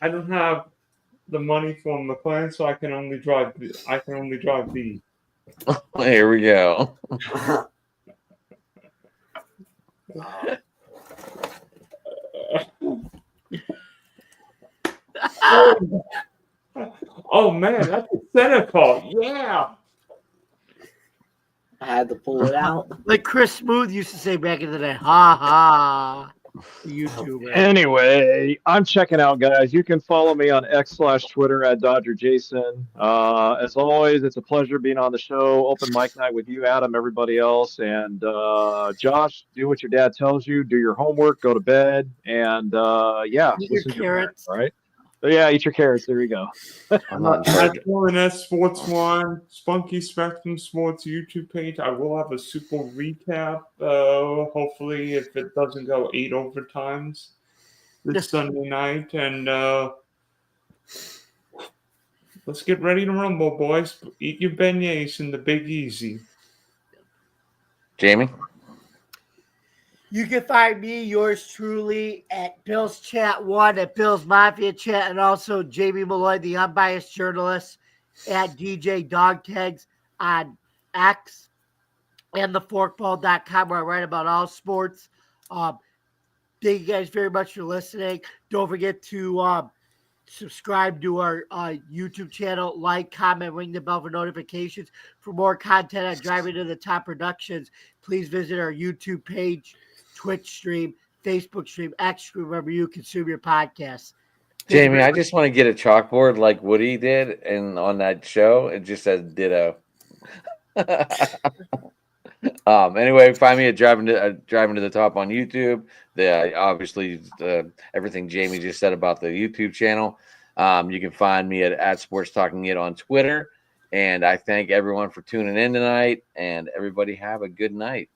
I don't have the money for McLaren, so I can only drive B. Here we go. Oh man, that's a center car. Yeah. I had to pull it out. Like Chris Smooth used to say back in the day, ha ha. YouTuber. Anyway, I'm checking out, guys. You can follow me on X/Twitter at Dodger Jason. As always, it's a pleasure being on the show. Open mic night with you, Adam, everybody else, and Josh. Do what your dad tells you. Do your homework. Go to bed, and yeah, Eat your listen to your carrots. parents, all right? So, yeah, eat your carrots. There you go. I'm not in charge. At ONS Sports One, Spunky Spectrum Sports YouTube page, I will have a super recap. Hopefully, if it doesn't go 8 overtimes this Sunday night, and let's get ready to rumble, boys. Eat your beignets in the Big Easy. Jamie. You can find me, yours truly, at Bill's Chat 1, at Bill's Mafia Chat, and also Jamie Malloy, the unbiased journalist, at DJ Dog Tags on X and theforkball.com, where I write about all sports. Thank you guys very much for listening. Don't forget to subscribe to our YouTube channel, like, comment, ring the bell for notifications. For more content on Driving to the Top Productions, please visit our YouTube page, Twitch stream, Facebook stream, X stream, wherever you consume your podcasts. Jamie, I just want to get a chalkboard like Woody did, and on that show, it just says ditto. Anyway, find me at driving to the top on YouTube. Obviously everything Jamie just said about the YouTube channel. You can find me at Sports Talking It on Twitter. And I thank everyone for tuning in tonight. And everybody have a good night.